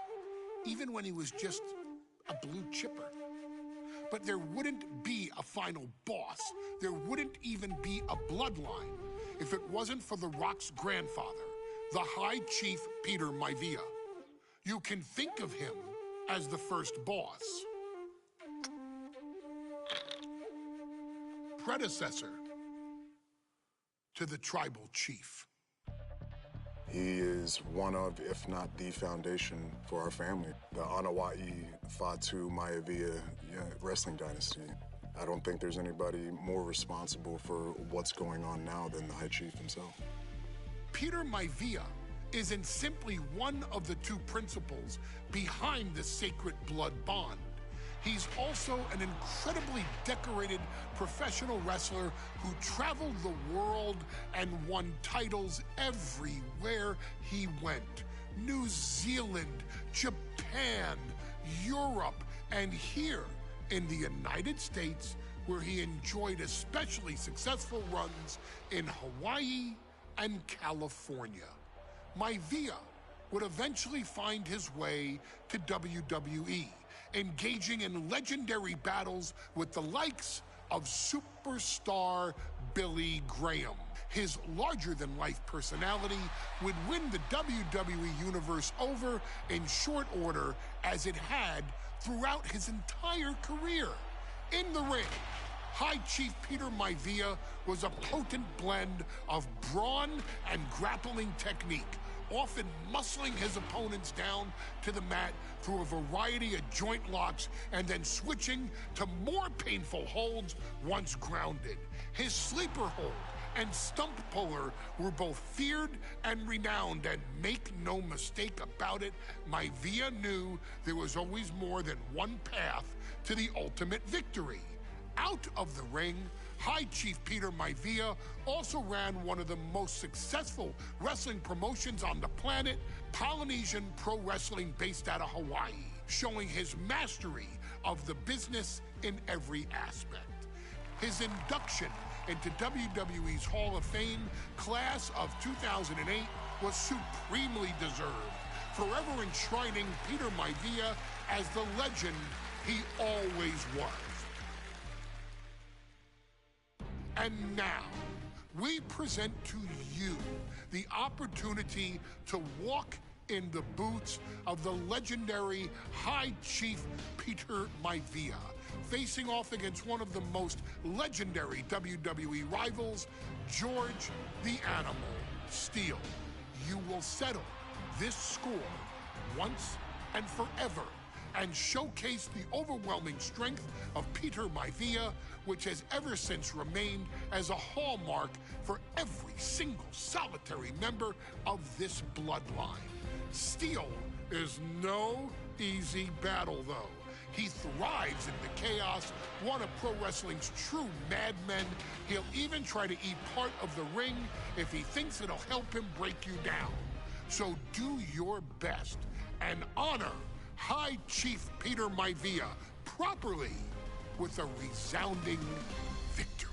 even when he was just a blue chipper. But there wouldn't be a final boss. There wouldn't even be a bloodline if it wasn't for The Rock's grandfather, the High Chief Peter Maivia. You can think of him as the first boss. Predecessor to the tribal chief. He is one of, if not the foundation for our family. The Anawa'i Fatu Maivia wrestling dynasty. I don't think there's anybody more responsible for what's going on now than the High Chief himself. Peter Maivia isn't simply one of the two principals behind the sacred blood bond. He's also an incredibly decorated professional wrestler who traveled the world and won titles everywhere he went. New Zealand, Japan, Europe, and here in the United States, where he enjoyed especially successful runs in Hawaii and California. Maivia would eventually find his way to WWE, engaging in legendary battles with the likes of superstar Billy Graham. His larger-than-life personality would win the WWE Universe over in short order, as it had throughout his entire career. In the ring, High Chief Peter Maivia was a potent blend of brawn and grappling technique, often muscling his opponents down to the mat through a variety of joint locks and then switching to more painful holds once grounded. His sleeper hold and stump puller were both feared and renowned, and make no mistake about it, Maivia knew there was always more than one path to the ultimate victory. Out of the ring, High Chief Peter Maivia also ran one of the most successful wrestling promotions on the planet, Polynesian Pro Wrestling, based out of Hawaii, showing his mastery of the business in every aspect. His induction into WWE's Hall of Fame class of 2008 was supremely deserved, forever enshrining Peter Maivia as the legend he always was. And now, we present to you the opportunity to walk in the boots of the legendary High Chief Peter Maivia, facing off against one of the most legendary WWE rivals, George the Animal Steele. You will settle this score once and forever and showcase the overwhelming strength of Peter Maivia, which has ever since remained as a hallmark for every single solitary member of this bloodline. Steele is no easy battle, though. He thrives in the chaos, one of pro wrestling's true madmen. He'll even try to eat part of the ring if he thinks it'll help him break you down. So do your best and honor High Chief Peter Maivia properly with a resounding victory.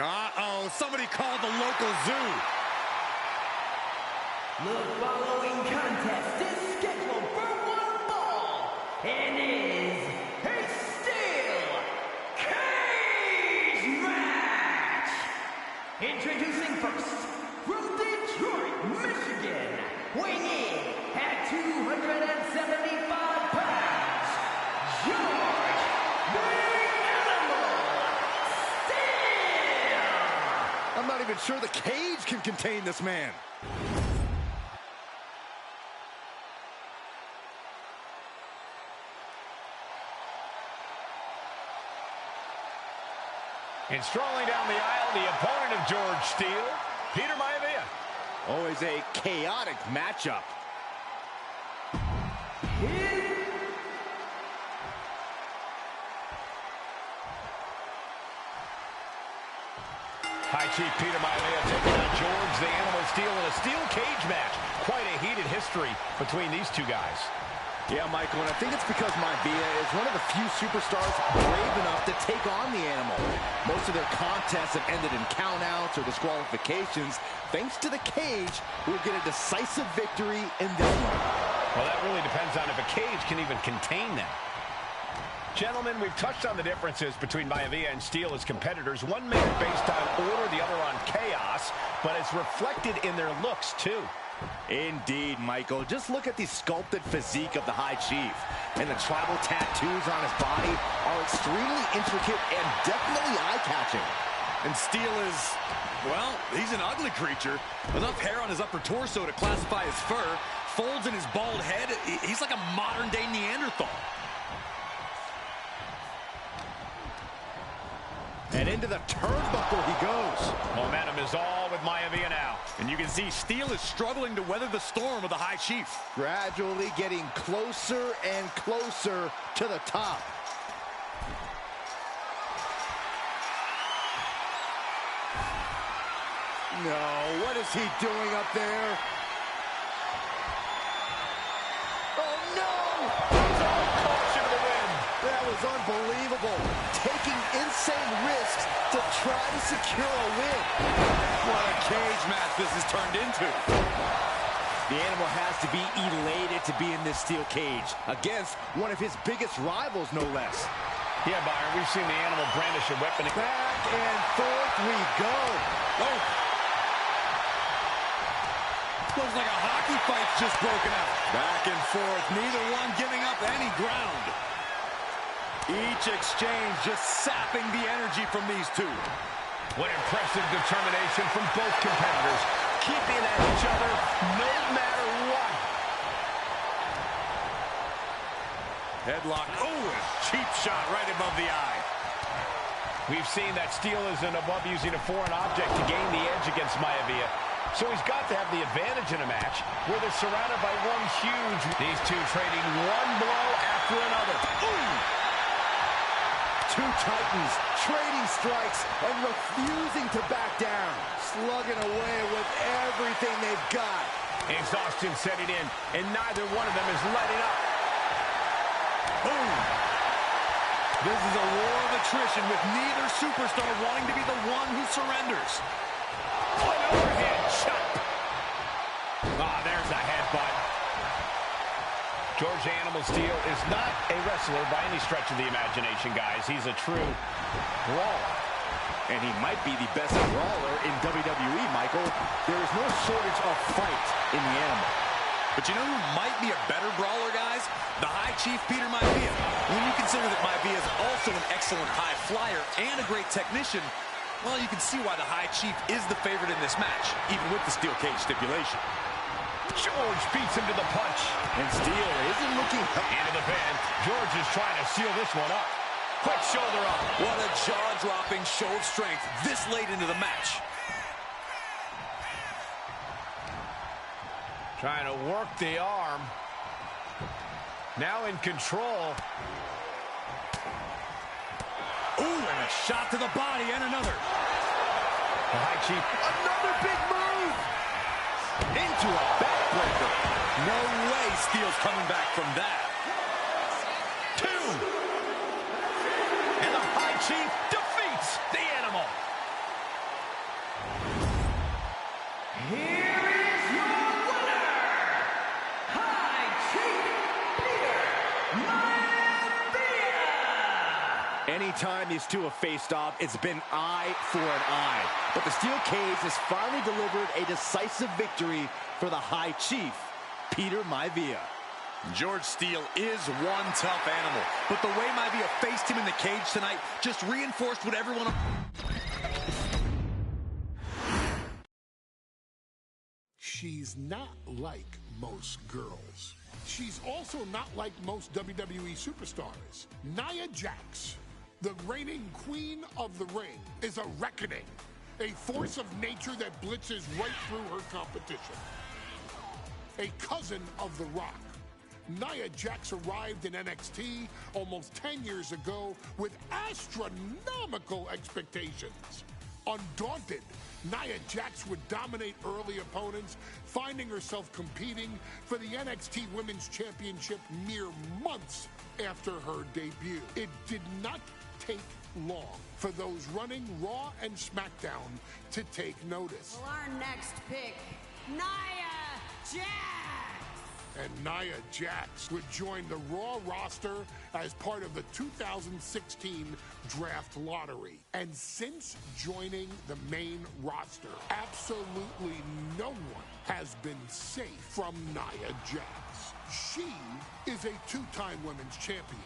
Uh-oh, somebody called the local zoo. The following contest is scheduled for one fall and is a steel cage match. Introducing first, from Detroit, Michigan, weighing in at 275 pounds, George the Animal Steele. I'm not even sure the cage can contain this man. And strolling down the aisle, the opponent of George Steele, Peter Maivia. Always a chaotic matchup. High Chief Peter Maivia taking on George the Animal Steele in a steel cage match. Quite a heated history between these two guys. Yeah, Michael, and I think it's because Maivia is one of the few superstars brave enough to take on the Animal. Most of their contests have ended in countouts or disqualifications. Thanks to the cage, we'll get a decisive victory in this one. Well, that really depends on if a cage can even contain them. Gentlemen, we've touched on the differences between Maivia and Steele as competitors. One man based on order, the other on chaos, but it's reflected in their looks, too. Indeed, Michael. Just look at the sculpted physique of the High Chief. And the tribal tattoos on his body are extremely intricate and definitely eye-catching. And Steele is, well, he's an ugly creature. Enough hair on his upper torso to classify as fur. Folds in his bald head. He's like a modern-day Neanderthal. And into the turnbuckle he goes. Momentum is all with Maivia now. And you can see Steele is struggling to weather the storm of the High Chief. Gradually getting closer and closer to the top. No, what is he doing up there? Oh, no! Caution to the wind. That was unbelievable. Taking insane risks to try to secure a win. What a cage match this has turned into. The Animal has to be elated to be in this steel cage against one of his biggest rivals, no less. Yeah, Byron, we've seen the Animal brandish a weapon. Back and forth we go. Oh. Looks like a hockey fight's just broken out. Back and forth, neither one giving up any ground. Each exchange just sapping the energy from these two. What impressive determination from both competitors, keeping that each Headlock. Oh, a cheap shot right above the eye. We've seen that Steele isn't above using a foreign object to gain the edge against Maivia. So he's got to have the advantage in a match where they're surrounded by one huge... These two trading one blow after another. Ooh! Two titans trading strikes and refusing to back down. Slugging away with everything they've got. Exhaustion setting in, and neither one of them is letting up. Boom! This is a war of attrition with neither superstar wanting to be the one who surrenders. An overhead chop. Ah, there's a headbutt. George Animal Steele is not a wrestler by any stretch of the imagination, guys. He's a true brawler. And he might be the best brawler in WWE, Michael. There is no shortage of fight in the animal. But you know who might be a better brawler, guys? The High Chief, Peter Maivia. When you consider that Maivia is also an excellent high flyer and a great technician, well, you can see why the High Chief is the favorite in this match, even with the steel cage stipulation. George beats him to the punch. And Steele isn't looking into the pin. George is trying to seal this one up. Quick shoulder up. What a jaw-dropping show of strength this late into the match. Trying to work the arm. Now in control. Ooh, and a shot to the body and another. The High Chief. Another big move. Into a backbreaker. No way Steele's coming back from that. Two. And the High Chief defeats the animal. Here is your winner, High Chief Peter Maivia. Anytime these two have faced off, it's been eye for an eye. But the steel cage has finally delivered a decisive victory for the High Chief, Peter Maivia. George Steele is one tough animal, but the way Maivia faced him in the cage tonight just reinforced what everyone... She's not like most girls. She's also not like most WWE superstars. Nia Jax, the reigning queen of the ring, is a reckoning, a force of nature that blitzes right through her competition. A cousin of The Rock, Nia Jax arrived in NXT almost 10 years ago with astronomical expectations. Undaunted, Nia Jax would dominate early opponents, finding herself competing for the NXT Women's Championship mere months after her debut. It did not take long for those running Raw and SmackDown to take notice. Well, our next pick, Nia Jax. And Nia Jax would join the Raw roster as part of the 2016 draft lottery. And since joining the main roster, absolutely no one has been safe from Nia Jax. She is a two-time women's champion.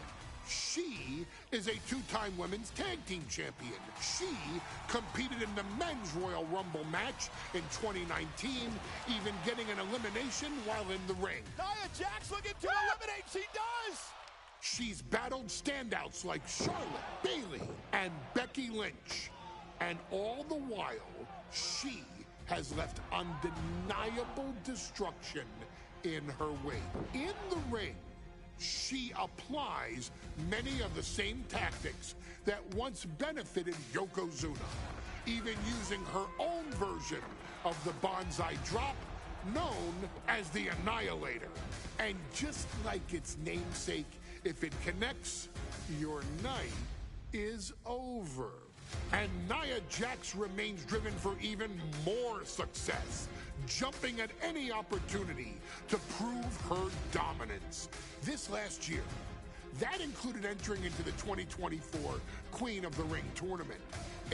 She is a two-time women's tag team champion. She competed in the men's Royal Rumble match in 2019, even getting an elimination while in the ring. Nia Jax looking to eliminate. She does. She's battled standouts like Charlotte, Bayley, and Becky Lynch. And all the while, she has left undeniable destruction in her wake. In the ring, she applies many of the same tactics that once benefited Yokozuna, even using her own version of the Banzai Drop, known as the Annihilator. And just like its namesake, if it connects, your night is over. And Nia Jax remains driven for even more success, jumping at any opportunity to prove her dominance. This last year, that included entering into the 2024 Queen of the Ring tournament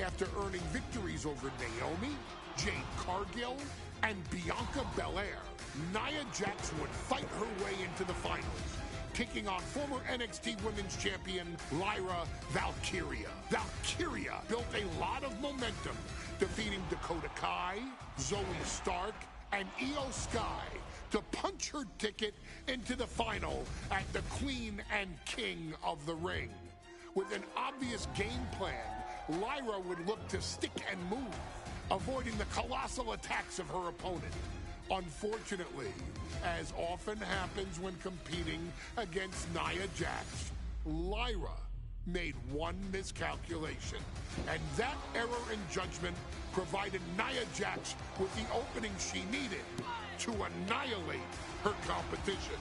after earning victories over Naomi, Jade Cargill, and Bianca Belair. Nia Jax would fight her way into the finals, taking on former NXT Women's Champion Lyra Valkyria. Valkyria built a lot of momentum, defeating Dakota Kai, Zoe Stark, and Io Sky to punch her ticket into the final at the Queen and King of the Ring. With an obvious game plan, Lyra would look to stick and move, avoiding the colossal attacks of her opponent. Unfortunately, as often happens when competing against Nia Jax, Lyra made one miscalculation, and that error in judgment provided Nia Jax with the opening she needed to annihilate her competition.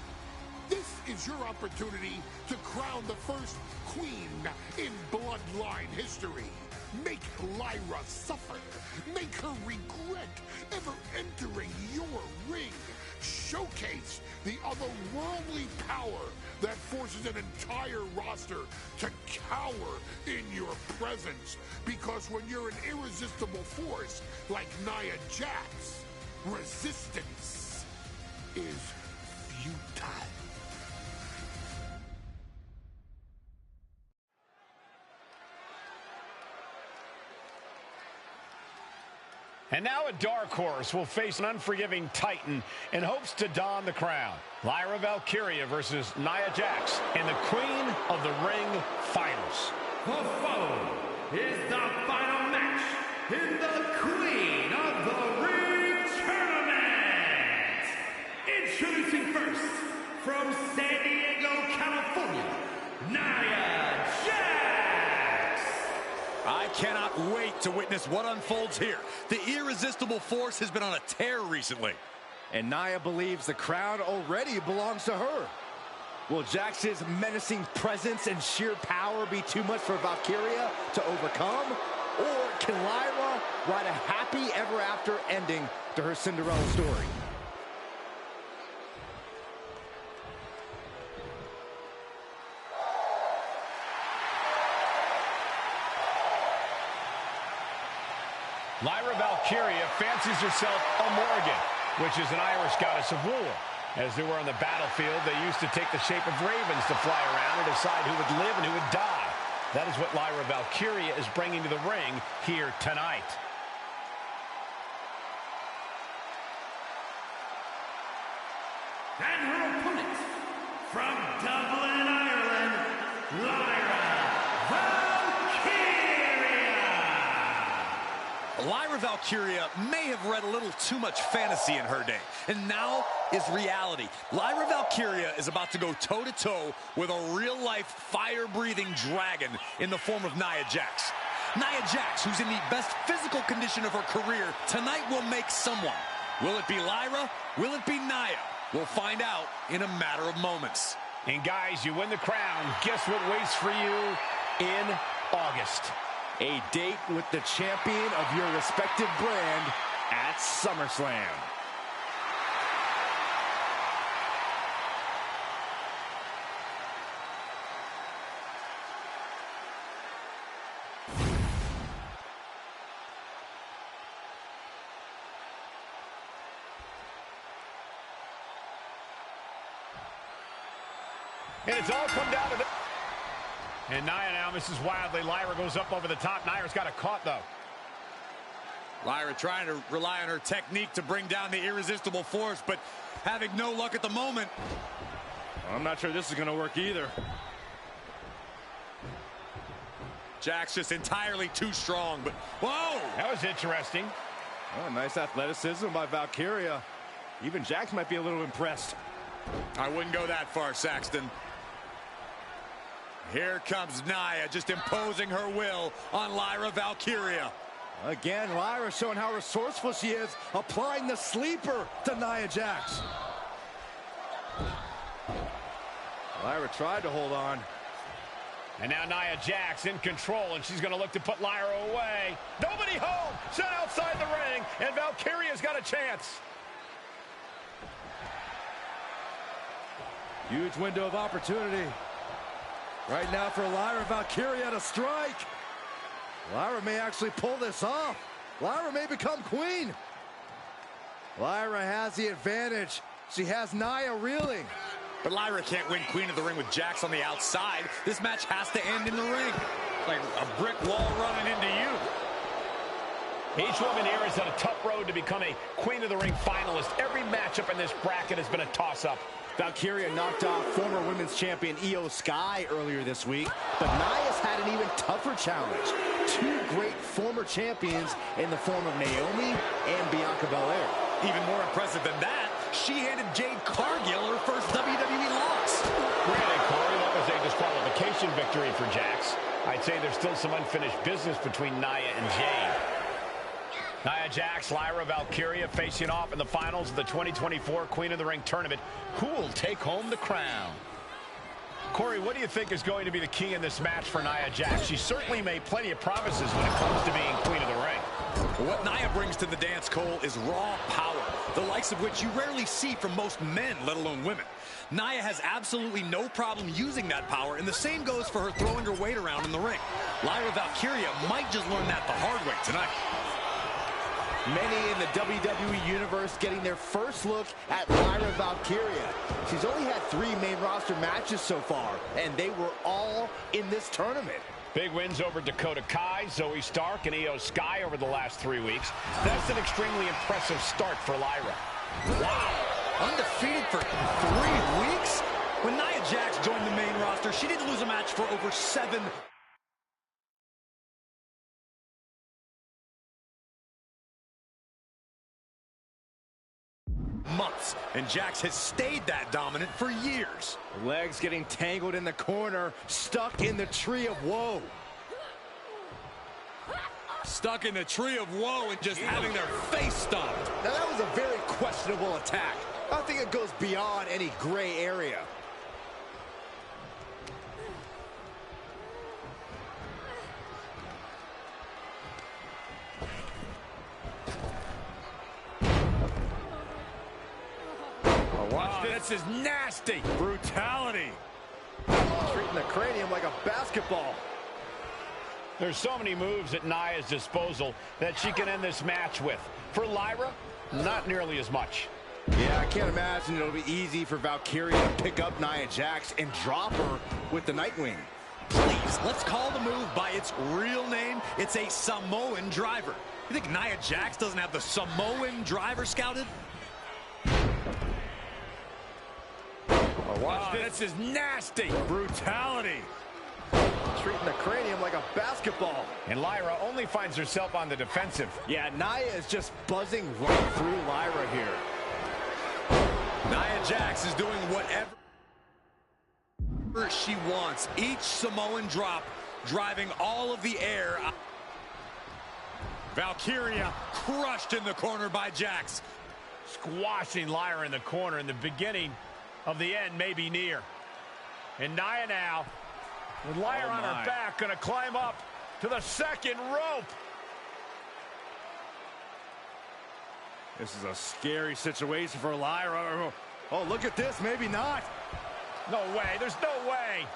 This is your opportunity to crown the first queen in Bloodline history. Make Lyra suffer. Make her regret ever entering your ring. Showcase the otherworldly power that forces an entire roster to cower in your presence. Because when you're an irresistible force like Nia Jax, resistance is futile. And now a dark horse will face an unforgiving titan in hopes to don the crown. Lyra Valkyria versus Nia Jax in the Queen of the Ring Finals. The following is the final match in the Queen of the Ring Tournament. Introducing first, from San Diego, California, Nia Jax. I cannot wait to witness what unfolds here. The irresistible force has been on a tear recently. And Nia believes the crown already belongs to her. Will Jax's menacing presence and sheer power be too much for Valkyria to overcome? Or can Lyra write a happy ever after ending to her Cinderella story? Lyra Valkyria fancies herself a Morgan, which is an Irish goddess of war. As they were on the battlefield, they used to take the shape of ravens to fly around and decide who would live and who would die. That is what Lyra Valkyria is bringing to the ring here tonight. And her opponent, from Dublin, Ireland, Lyra Valkyria. Lyra Valkyria may have read a little too much fantasy in her day, and now is reality. Lyra Valkyria is about to go toe-to-toe with a real-life, fire-breathing dragon in the form of Nia Jax. Nia Jax, who's in the best physical condition of her career, tonight will make someone. Will it be Lyra? Will it be Nia? We'll find out in a matter of moments. And guys, you win the crown. Guess what waits for you in August? A date with the champion of your respective brand at SummerSlam. And it's all come down to the... And Nia now misses wildly. Lyra goes up over the top. Nia's got it caught, though. Lyra trying to rely on her technique to bring down the irresistible force, but having no luck at the moment. I'm not sure this is going to work either. Jax just entirely too strong, but whoa! That was interesting. Oh, nice athleticism by Valkyria. Even Jax might be a little impressed. I wouldn't go that far, Saxton. Here comes Nia, just imposing her will on Lyra Valkyria. Again, Lyra showing how resourceful she is, applying the sleeper to Nia Jax. Lyra tried to hold on. And now Nia Jax in control, and she's going to look to put Lyra away. Nobody home! Set outside the ring, and Valkyria's got a chance. Huge window of opportunity. Right now for Lyra Valkyria to strike. Lyra may actually pull this off. Lyra may become queen. Lyra has the advantage. She has Nia reeling. But Lyra can't win Queen of the Ring with Jax on the outside. This match has to end in the ring. Like a brick wall running into you. Each woman here has had a tough road to become a Queen of the Ring finalist. Every matchup in this bracket has been a toss-up. Valkyria knocked off former women's champion Io Sky earlier this week, but Nia's had an even tougher challenge. Two great former champions in the form of Naomi and Bianca Belair. Even more impressive than that, she handed Jade Cargill her first WWE loss. Granted, Corey, that was a disqualification victory for Jax. I'd say there's still some unfinished business between Nia and Jade. Nia Jax, Lyra Valkyria facing off in the finals of the 2024 Queen of the Ring tournament. Who will take home the crown? Corey, what do you think is going to be the key in this match for Nia Jax? She certainly made plenty of promises when it comes to being Queen of the Ring. What Nia brings to the dance, Cole, is raw power, the likes of which you rarely see from most men, let alone women. Nia has absolutely no problem using that power, and the same goes for her throwing her weight around in the ring. Lyra Valkyria might just learn that the hard way tonight. Many in the WWE Universe getting their first look at Lyra Valkyria. She's only had 3 main roster matches so far, and they were all in this tournament. Big wins over Dakota Kai, Zoe Stark, and Io Sky over the last 3 weeks. That's an extremely impressive start for Lyra. Wow! Undefeated for 3 weeks? When Nia Jax joined the main roster, she didn't lose a match for over 7 months, and Jax has stayed that dominant for years. Legs getting tangled in the corner, stuck in the tree of woe. Stuck in the tree of woe and just having their face stomped. Now that was a very questionable attack. I think it goes beyond any gray area. Watch this. This is nasty. Brutality. Treating the cranium like a basketball. There's so many moves at Nia's disposal that she can end this match with. For Lyra, not nearly as much. Yeah, I can't imagine it'll be easy for Valkyria to pick up Nia Jax and drop her with the Nightwing. Please, let's call the move by its real name. It's a Samoan driver. You think Nia Jax doesn't have the Samoan driver scouted? Watch this. This is nasty. Brutality. Treating the cranium like a basketball. And Lyra only finds herself on the defensive. Yeah, Nia is just buzzing right through Lyra here. Nia Jax is doing whatever she wants. Each Samoan drop driving all of the air. Valkyria crushed in the corner by Jax. Squashing Lyra in the corner, in the beginning of the end may be near. And Nia now, with Lyra on her back, gonna climb up to the second rope. This is a scary situation for Lyra. Oh, look at this, maybe not. No way, there's no way.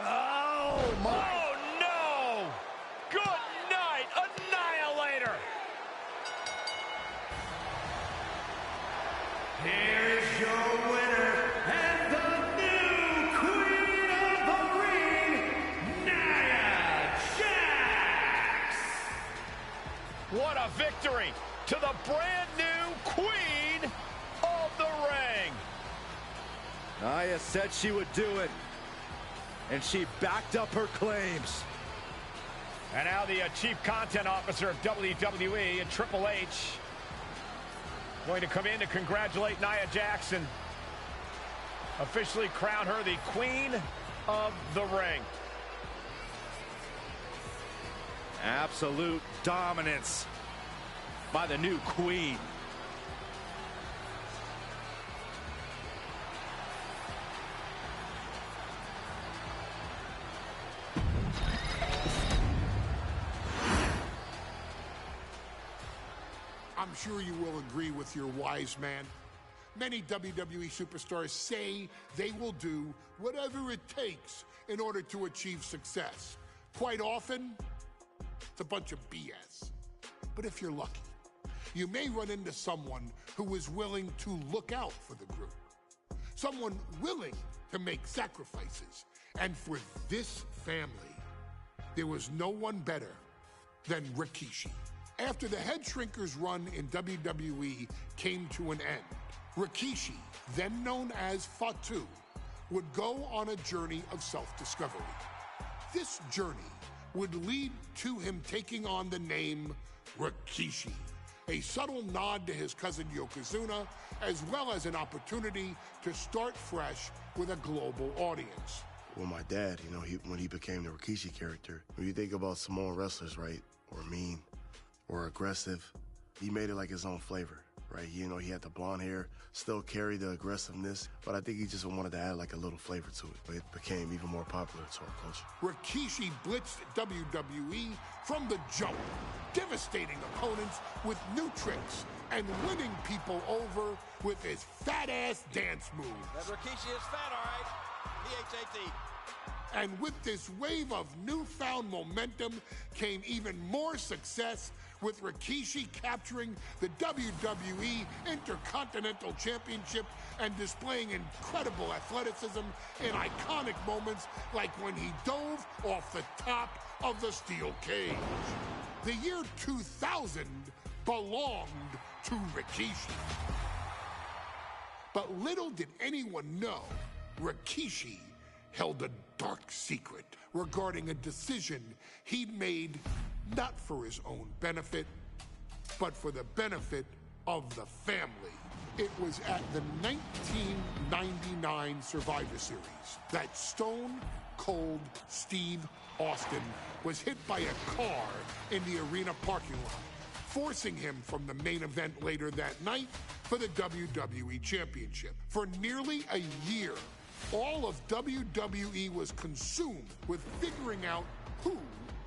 Oh, my. Oh, no. Good night, Annihilator. Here is your winner and the new Queen of the Ring, Nia Jax. What a victory to the brand new Queen of the Ring. Nia said she would do it, and she backed up her claims. And now the Chief Content Officer of WWE and Triple H going to come in to congratulate Nia Jax, officially crown her the Queen of the Ring. Absolute dominance by the new Queen. I'm sure you will agree with your wise man. Many WWE superstars say they will do whatever it takes in order to achieve success. Quite often, it's a bunch of BS. But if you're lucky, you may run into someone who is willing to look out for the group. Someone willing to make sacrifices. And for this family, there was no one better than Rikishi. After the head shrinker's run in WWE came to an end, Rikishi, then known as Fatu, would go on a journey of self-discovery. This journey would lead to him taking on the name Rikishi, a subtle nod to his cousin Yokozuna, as well as an opportunity to start fresh with a global audience. Well, my dad, you know, when he became the Rikishi character, when you think about Samoan wrestlers, right, or mean, or aggressive, he made it like his own flavor, right? You know, he had the blonde hair, still carried the aggressiveness, but I think he just wanted to add like a little flavor to it. But it became even more popular to our culture. Rikishi blitzed WWE from the jump, devastating opponents with new tricks and winning people over with his fat-ass dance moves. That Rikishi is fat, all right. P-H-A-T. And with this wave of newfound momentum came even more success, with Rikishi capturing the WWE Intercontinental Championship and displaying incredible athleticism in iconic moments like when he dove off the top of the steel cage. The year 2000 belonged to Rikishi. But little did anyone know, Rikishi held a dark secret regarding a decision he'd made not for his own benefit, but for the benefit of the family. It was at the 1999 Survivor Series that Stone Cold Steve Austin was hit by a car in the arena parking lot, forcing him from the main event later that night for the WWE Championship. For nearly a year, all of WWE was consumed with figuring out who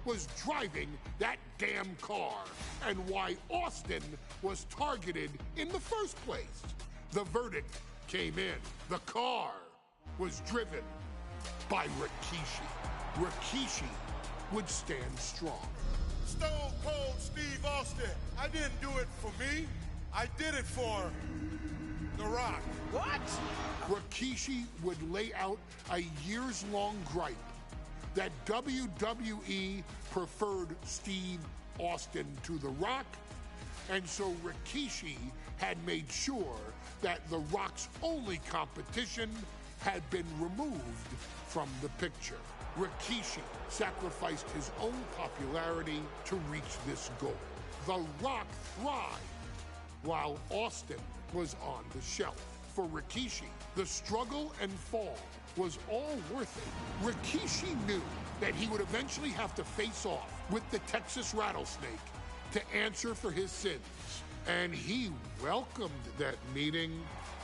was driving that damn car and why Austin was targeted in the first place. The verdict came in. The car was driven by Rikishi. Rikishi would stand strong. Stone Cold Steve Austin. I didn't do it for me. I did it for The Rock. What? Rikishi would lay out a years-long gripe that WWE preferred Steve Austin to The Rock, and so Rikishi had made sure that The Rock's only competition had been removed from the picture. Rikishi sacrificed his own popularity to reach this goal. The Rock thrived while Austin was on the shelf. For Rikishi, the struggle and fall was all worth it. Rikishi knew that he would eventually have to face off with the Texas Rattlesnake to answer for his sins. And he welcomed that meeting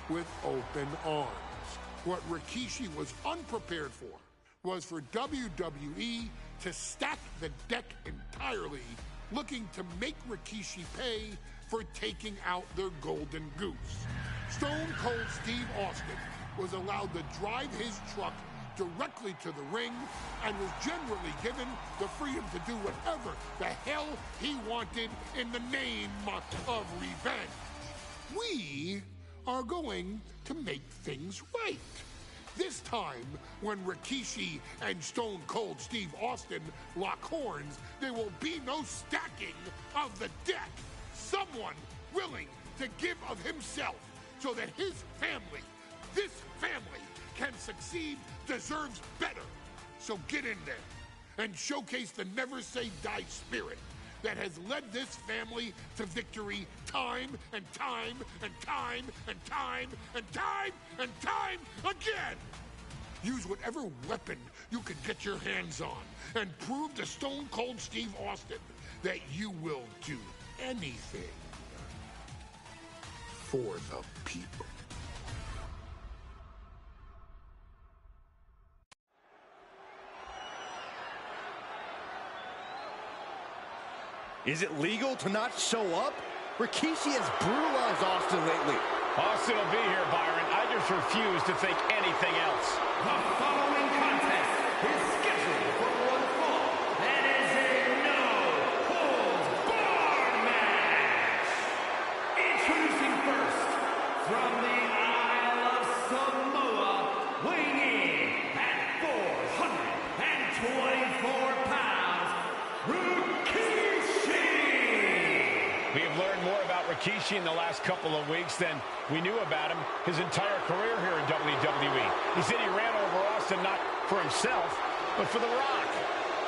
with open arms. What Rikishi was unprepared for was for WWE to stack the deck entirely, looking to make Rikishi pay for taking out their golden goose. Stone Cold Steve Austin was allowed to drive his truck directly to the ring and was generally given the freedom to do whatever the hell he wanted in the name of revenge. We are going to make things right. This time, when Rikishi and Stone Cold Steve Austin lock horns, there will be no stacking of the deck. Someone willing to give of himself so that his family, this family, can succeed, deserves better. So get in there and showcase the never say die spirit that has led this family to victory time and time and time and time and time and time again. Use whatever weapon you can get your hands on and prove to Stone Cold Steve Austin that you will do anything for the people. Is it legal to not show up? Rikishi has brutalized Austin lately. Austin will be here, Byron. I just refuse to think anything else. The following contest is scheduled for one fall. That is a no-holds-barred match. Introducing first, from the Isle of Samoa, weighing in at 424 pounds, Rikishi! We have learned more about Rikishi in the last couple of weeks than we knew about him his entire career here in WWE. He said he ran over Austin not for himself, but for The Rock.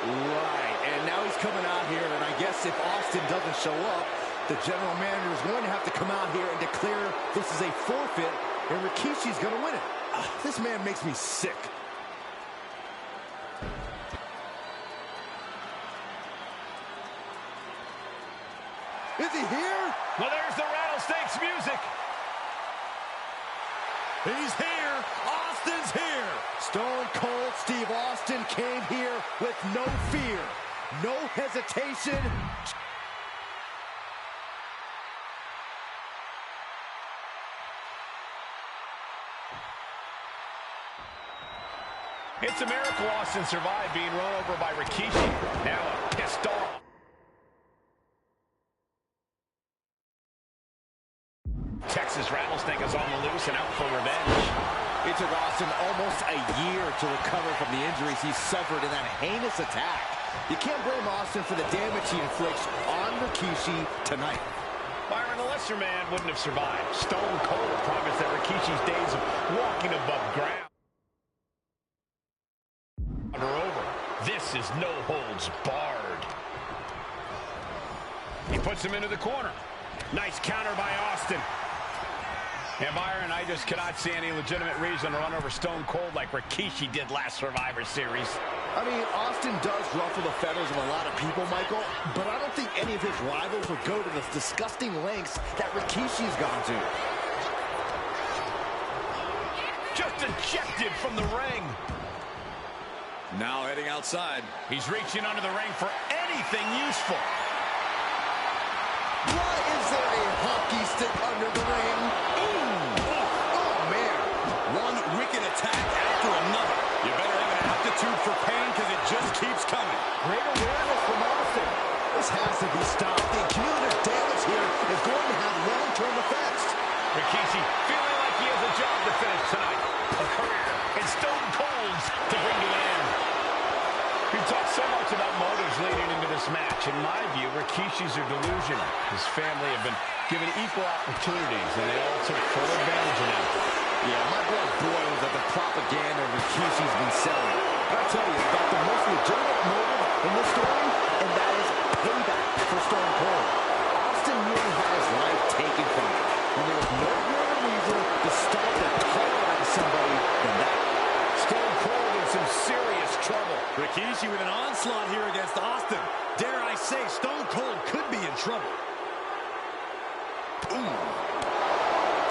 Right, and now he's coming out here, and I guess if Austin doesn't show up, the general manager is going to have to come out here and declare this is a forfeit, and Rikishi's going to win it. This man makes me sick. Is he here? Well, there's the Rattlesnakes music. He's here. Austin's here. Stone Cold Steve Austin came here with no fear, no hesitation. It's a miracle Austin survived being run over by Rikishi. Now pissed off. Texas Rattlesnake is on the loose and out for revenge. It took Austin almost a year to recover from the injuries he suffered in that heinous attack. You can't blame Austin for the damage he inflicts on Rikishi tonight. Byron, the lesser man wouldn't have survived. Stone Cold promised that Rikishi's days of walking above ground are over. This is no holds barred. He puts him into the corner. Nice counter by Austin. And Byron, I just cannot see any legitimate reason to run over Stone Cold like Rikishi did last Survivor Series. I mean, Austin does ruffle the feathers of a lot of people, Michael, but I don't think any of his rivals would go to the disgusting lengths that Rikishi's gone to. Just ejected from the ring. Now heading outside. He's reaching under the ring for anything useful. Why is there a hockey stick under the ring? Oh, man. One wicked attack after another. You better have an aptitude for pain because it just keeps coming. Great awareness from Austin. This has to be stopped. The cumulative damage here is going to have long-term effects. Rikishi feeling like he has a job to finish tonight. A career in Stone Cold's to bring to an end. We talked so much about motives leading into this match. In my view, Rikishi's are delusional. His family have been given equal opportunities, and they all took full advantage of them. Yeah, my blood boils at the propaganda Rikishi's been selling. But I'll tell you about the most legitimate motive in this story, and that is payback for Stone Cold. Austin nearly had his life taken from him, and there was no greater reason to start the color out of somebody than that. Stone Cold in some serious trouble. Rikishi with an onslaught here against Austin. Dare I say, Stone Cold could be in trouble.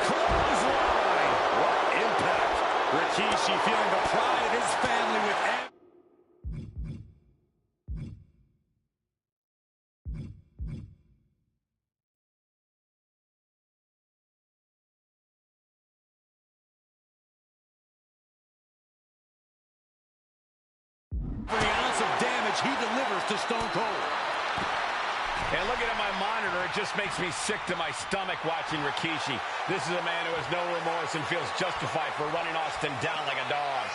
Clothesline. What impact. Rikishi feeling the pride of his family with every ounce of damage he delivers to Stone Cold. And looking at my monitor, it just makes me sick to my stomach watching Rikishi. This is a man who has no remorse and feels justified for running Austin down like a dog.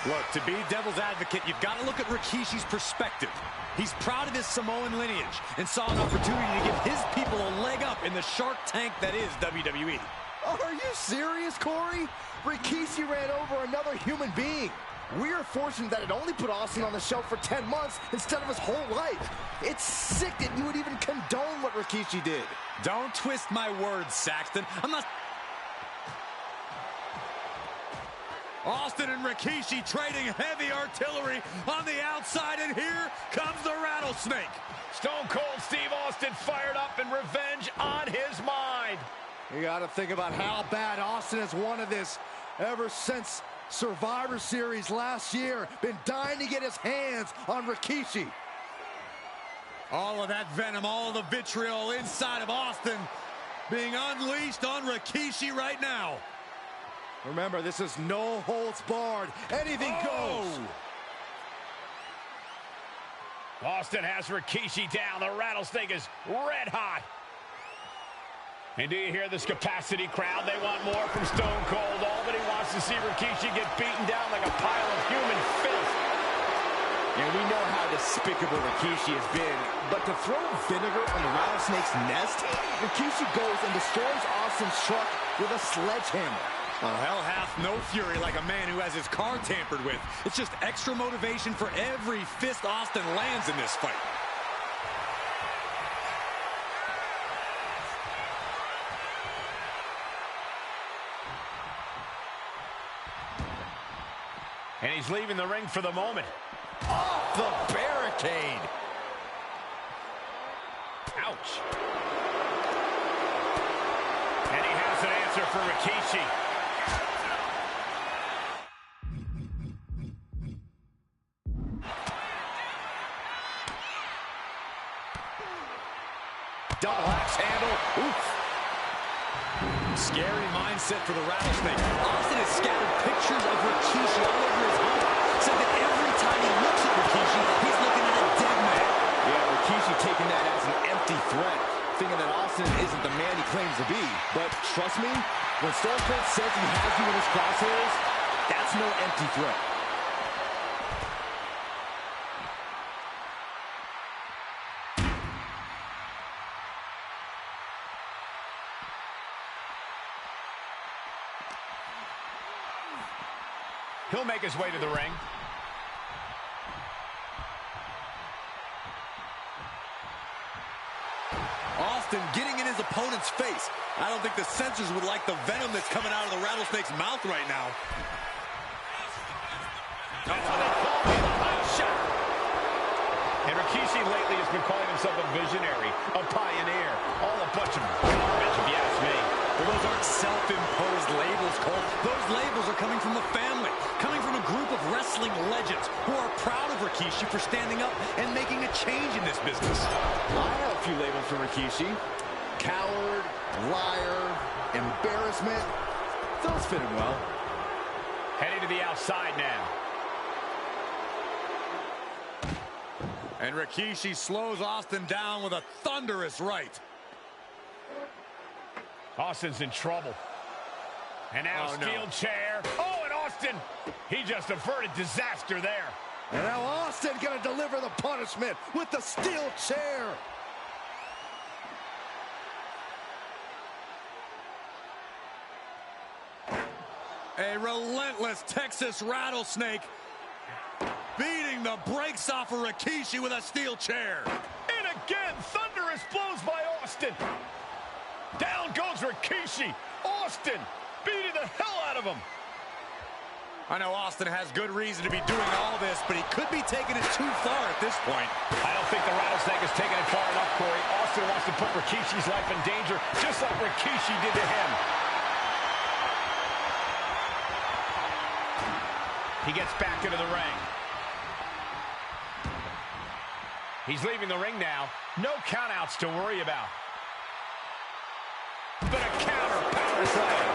Look, to be devil's advocate, you've got to look at Rikishi's perspective. He's proud of his Samoan lineage and saw an opportunity to give his people a leg up in the Shark Tank that is WWE. Are you serious, Corey? Rikishi ran over another human being. We are fortunate that it only put Austin on the shelf for 10 months instead of his whole life. It's sick that you would even condone what Rikishi did. Don't twist my words, Saxton. I'm not... Austin and Rikishi trading heavy artillery on the outside, and here comes the Rattlesnake. Stone Cold Steve Austin fired up and revenge on his mind. You got to think about how bad Austin has wanted this ever since Survivor Series last year. Been dying to get his hands on Rikishi. All of that venom, all of the vitriol inside of Austin being unleashed on Rikishi right now. Remember, this is no holds barred. Anything goes. Austin has Rikishi down. The Rattlesnake is red hot. And do you hear this capacity crowd? They want more from Stone Cold. All that he wants to see Rikishi get beaten down like a pile of human filth. And we know how despicable Rikishi has been, but to throw vinegar on the rattlesnake's nest, Rikishi goes and destroys Austin's truck with a sledgehammer. Well, hell hath no fury like a man who has his car tampered with. It's just extra motivation for every fist Austin lands in this fight. And he's leaving the ring for the moment. Off the barricade. Ouch. And he has an answer for Rikishi. Double axe handle. Oof. Scary mindset for the Rattlesnake. Austin has scattered pictures of Rikishi all over his home. Said that every time he looks at Rikishi, he's looking at a dead man. Yeah, Rikishi taking that as an empty threat, thinking that Austin isn't the man he claims to be. But trust me, when Stone Cold says he has you in his crosshairs, that's no empty threat. He'll make his way to the ring. Austin getting in his opponent's face. I don't think the censors would like the venom that's coming out of the Rattlesnake's mouth right now. That's what they call me, the hot shot. And Rikishi lately has been calling himself a visionary, a pioneer. All a bunch of garbage, if you ask me. Well, those aren't self-imposed labels, Cole. Those labels are coming from the family, coming from a group of wrestling legends who are proud of Rikishi for standing up and making a change in this business. I have a few labels for Rikishi. Coward, liar, embarrassment. Those fit him well. Heading to the outside now. And Rikishi slows Austin down with a thunderous right. Austin's in trouble. And now steel chair. Oh, and Austin, he just averted disaster there. And now Austin gonna deliver the punishment with the steel chair. A relentless Texas Rattlesnake beating the brakes off of Rikishi with a steel chair. And again, thunderous blows by Austin. Down goes Rikishi. Austin beating the hell out of him. I know Austin has good reason to be doing all this, but he could be taking it too far at this point. I don't think the Rattlesnake is taking it far enough, Corey. Austin wants to put Rikishi's life in danger, just like Rikishi did to him. He gets back into the ring. He's leaving the ring now. No countouts to worry about. But a counter power slam.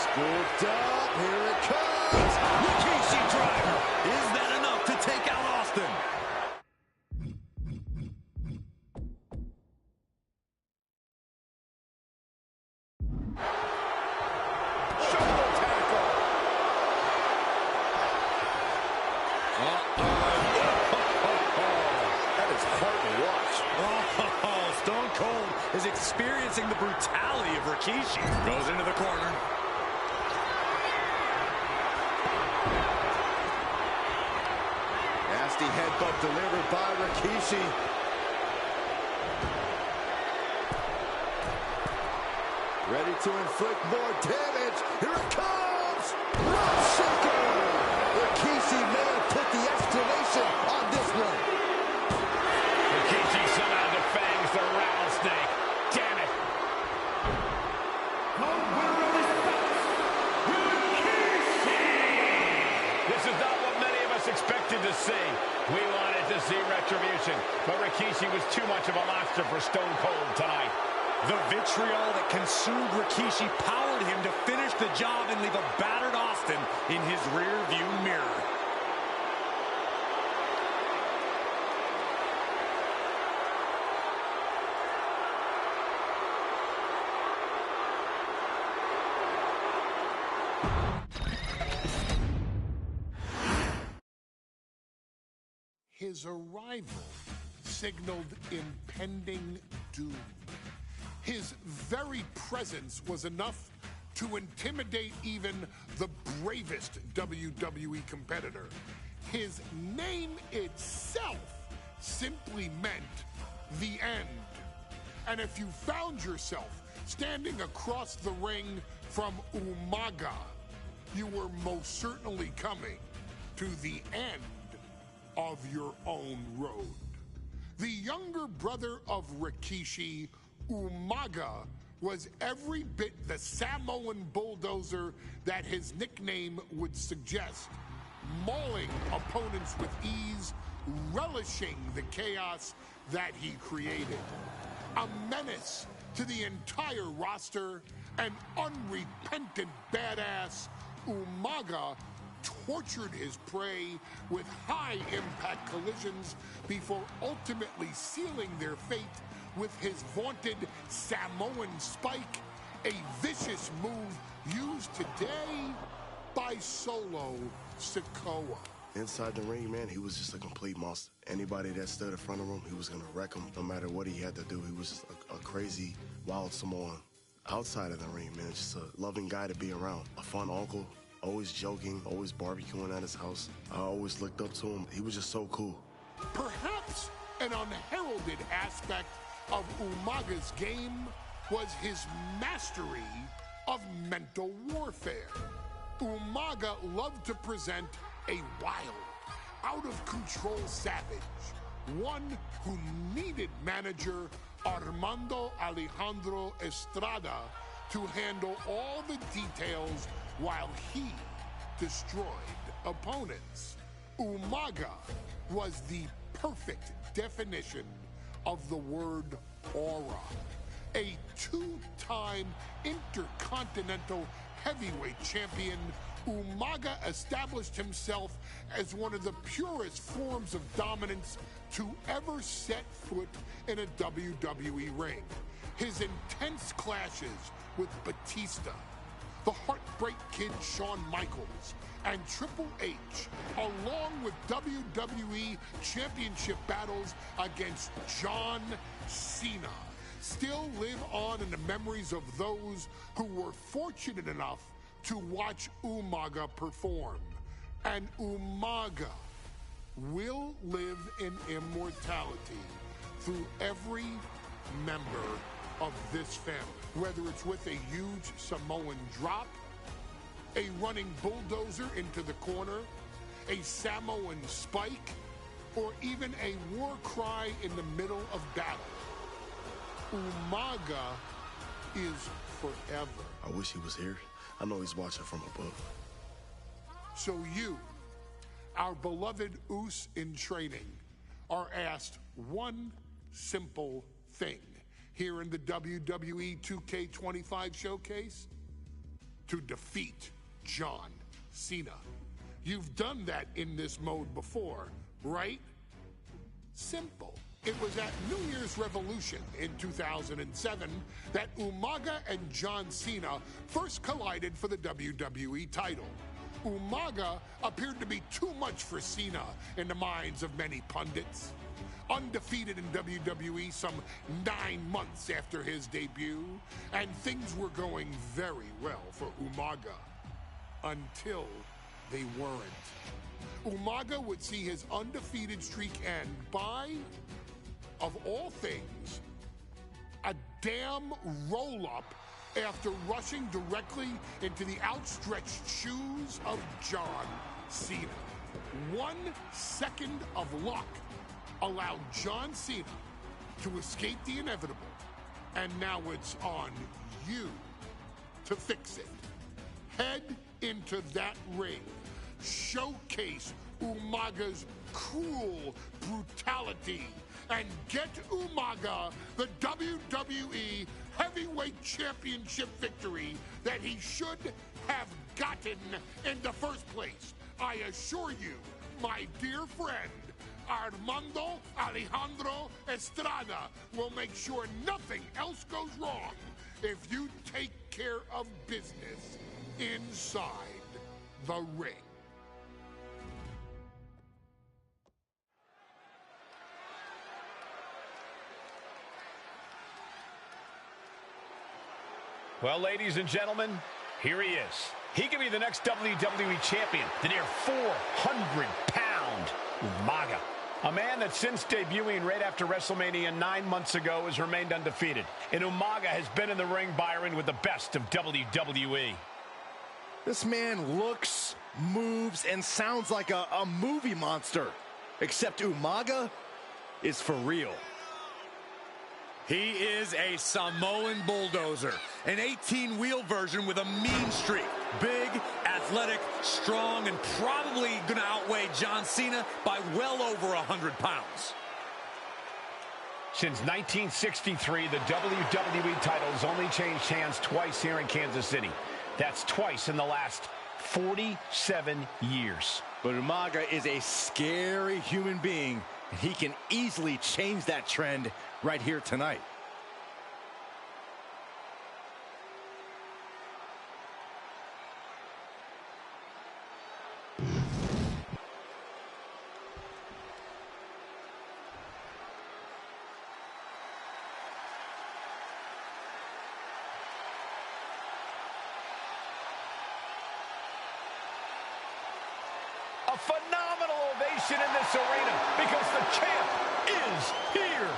Scooped up, here it comes. Rikishi driver. Is that enough to take out Austin? Is experiencing the brutality of Rikishi. Goes into the corner. Nasty headbutt delivered by Rikishi. Ready to inflict more damage. Here it comes! Rock shaker! Rikishi may have put the exclamation on this one. Rikishi somehow defangs the Rattlesnake. Damn it. This is not what many of us expected to see. We wanted to see retribution, but Rikishi was too much of a monster for Stone Cold tonight. The vitriol that consumed Rikishi powered him to finish the job and leave a battered Austin in his rear-view mirror. His arrival signaled impending doom. His very presence was enough to intimidate even the bravest WWE competitor. His name itself simply meant the end. And if you found yourself standing across the ring from Umaga, you were most certainly coming to the end of your own road. The younger brother of Rikishi, Umaga, was every bit the Samoan bulldozer that his nickname would suggest, mauling opponents with ease, relishing the chaos that he created. A menace to the entire roster, an unrepentant badass, Umaga tortured his prey with high-impact collisions before ultimately sealing their fate with his vaunted Samoan spike, a vicious move used today by Solo Sikoa. Inside the ring, man, he was just a complete monster. Anybody that stood in front of him, he was going to wreck him no matter what he had to do. He was just a crazy, wild Samoan. Outside of the ring, man, just a loving guy to be around. A fun uncle, always joking, always barbecuing at his house. I always looked up to him. He was just so cool. Perhaps an unheralded aspect of Umaga's game was his mastery of mental warfare. Umaga loved to present a wild, out-of-control savage, one who needed manager Armando Alejandro Estrada to handle all the details while he destroyed opponents. Umaga was the perfect definition of the word aura. A two-time intercontinental heavyweight champion, Umaga established himself as one of the purest forms of dominance to ever set foot in a WWE ring. His intense clashes with Batista, the Heartbreak Kid Shawn Michaels, and Triple H, along with WWE Championship battles against John Cena, still live on in the memories of those who were fortunate enough to watch Umaga perform. And Umaga will live in immortality through every member of this family, whether it's with a huge Samoan drop, a running bulldozer into the corner, a Samoan spike, or even a war cry in the middle of battle. Umaga is forever. I wish he was here. I know he's watching from above. So you, our beloved Us in training, are asked one simple thing here in the WWE 2K25 showcase: to defeat John Cena. You've done that in this mode before, right? Simple. It was at New Year's Revolution in 2007 that Umaga and John Cena first collided for the WWE title. Umaga appeared to be too much for Cena in the minds of many pundits. Undefeated in WWE some 9 months after his debut, and things were going very well for Umaga. Until they weren't. Umaga would see his undefeated streak end by, of all things, a damn roll-up after rushing directly into the outstretched shoes of John Cena. 1 second of luck allowed John Cena to escape the inevitable, and now it's on you to fix it. Head into that ring. Showcase Umaga's cruel brutality and get Umaga the WWE Heavyweight Championship victory that he should have gotten in the first place. I assure you, my dear friend, Armando Alejandro Estrada will make sure nothing else goes wrong if you take care of business inside the ring. Well, ladies and gentlemen, here he is. He could be the next WWE champion, the near 400-pound Umaga. A man that since debuting right after WrestleMania 9 months ago has remained undefeated. And Umaga has been in the ring, Byron, with the best of WWE. This man looks, moves, and sounds like a movie monster. Except Umaga is for real. He is a Samoan bulldozer, an 18-wheel version with a mean streak. Big, athletic, strong, and probably going to outweigh John Cena by well over 100 pounds. Since 1963, the WWE titles only changed hands twice here in Kansas City. That's twice in the last 47 years. But Umaga is a scary human being, and he can easily change that trend right here tonight. A phenomenal ovation in this arena because the champ is here.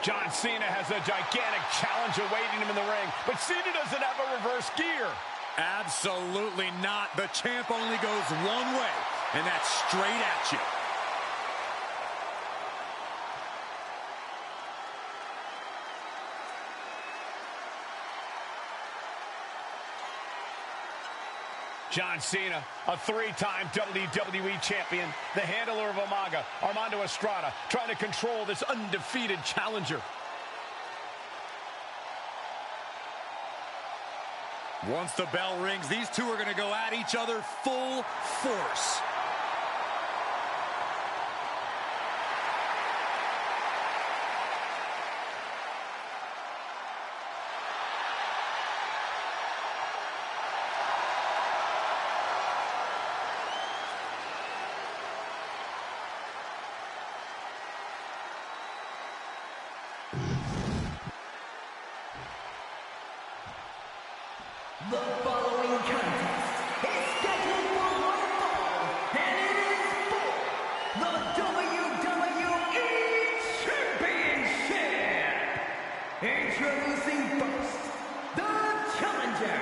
John Cena has a gigantic challenge awaiting him in the ring, but Cena doesn't have a reverse gear. Absolutely not. The champ only goes one way, and that's straight at you. John Cena, a three-time WWE champion, the handler of Umaga, Armando Estrada, trying to control this undefeated challenger. Once the bell rings, these two are going to go at each other full force. The following contest is scheduled for one fall, and it is for the WWE Championship. Introducing first, the challenger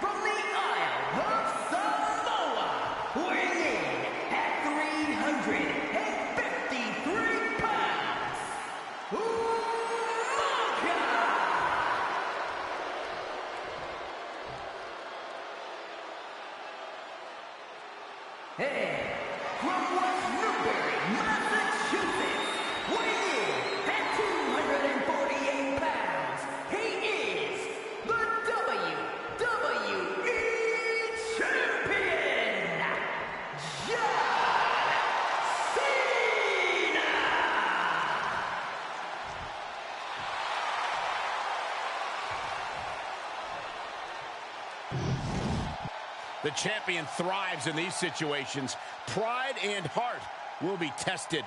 from the Isle of Samoa, weighing in at 353 pounds, Umaga. And from West Newbury, Massachusetts, weighing in at 248 pounds, he is the WWE Champion, John Cena! The champion thrives in these situations. Pride and heart will be tested.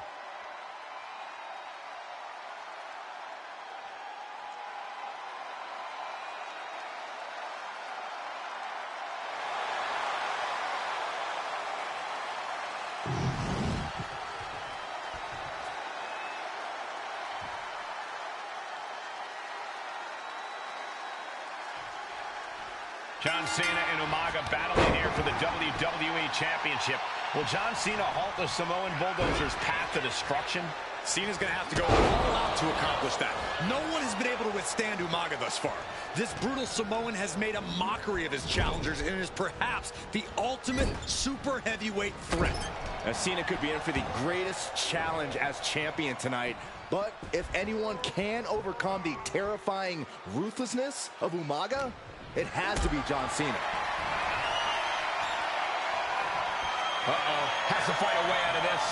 John Cena and Umaga battling here for the WWE Championship. Will John Cena halt the Samoan Bulldozer's path to destruction? Cena's going to have to go all out to accomplish that. No one has been able to withstand Umaga thus far. This brutal Samoan has made a mockery of his challengers and is perhaps the ultimate super heavyweight threat. Now, Cena could be in for the greatest challenge as champion tonight. But if anyone can overcome the terrifying ruthlessness of Umaga, it has to be John Cena. Uh-oh, has to fight a way out of this.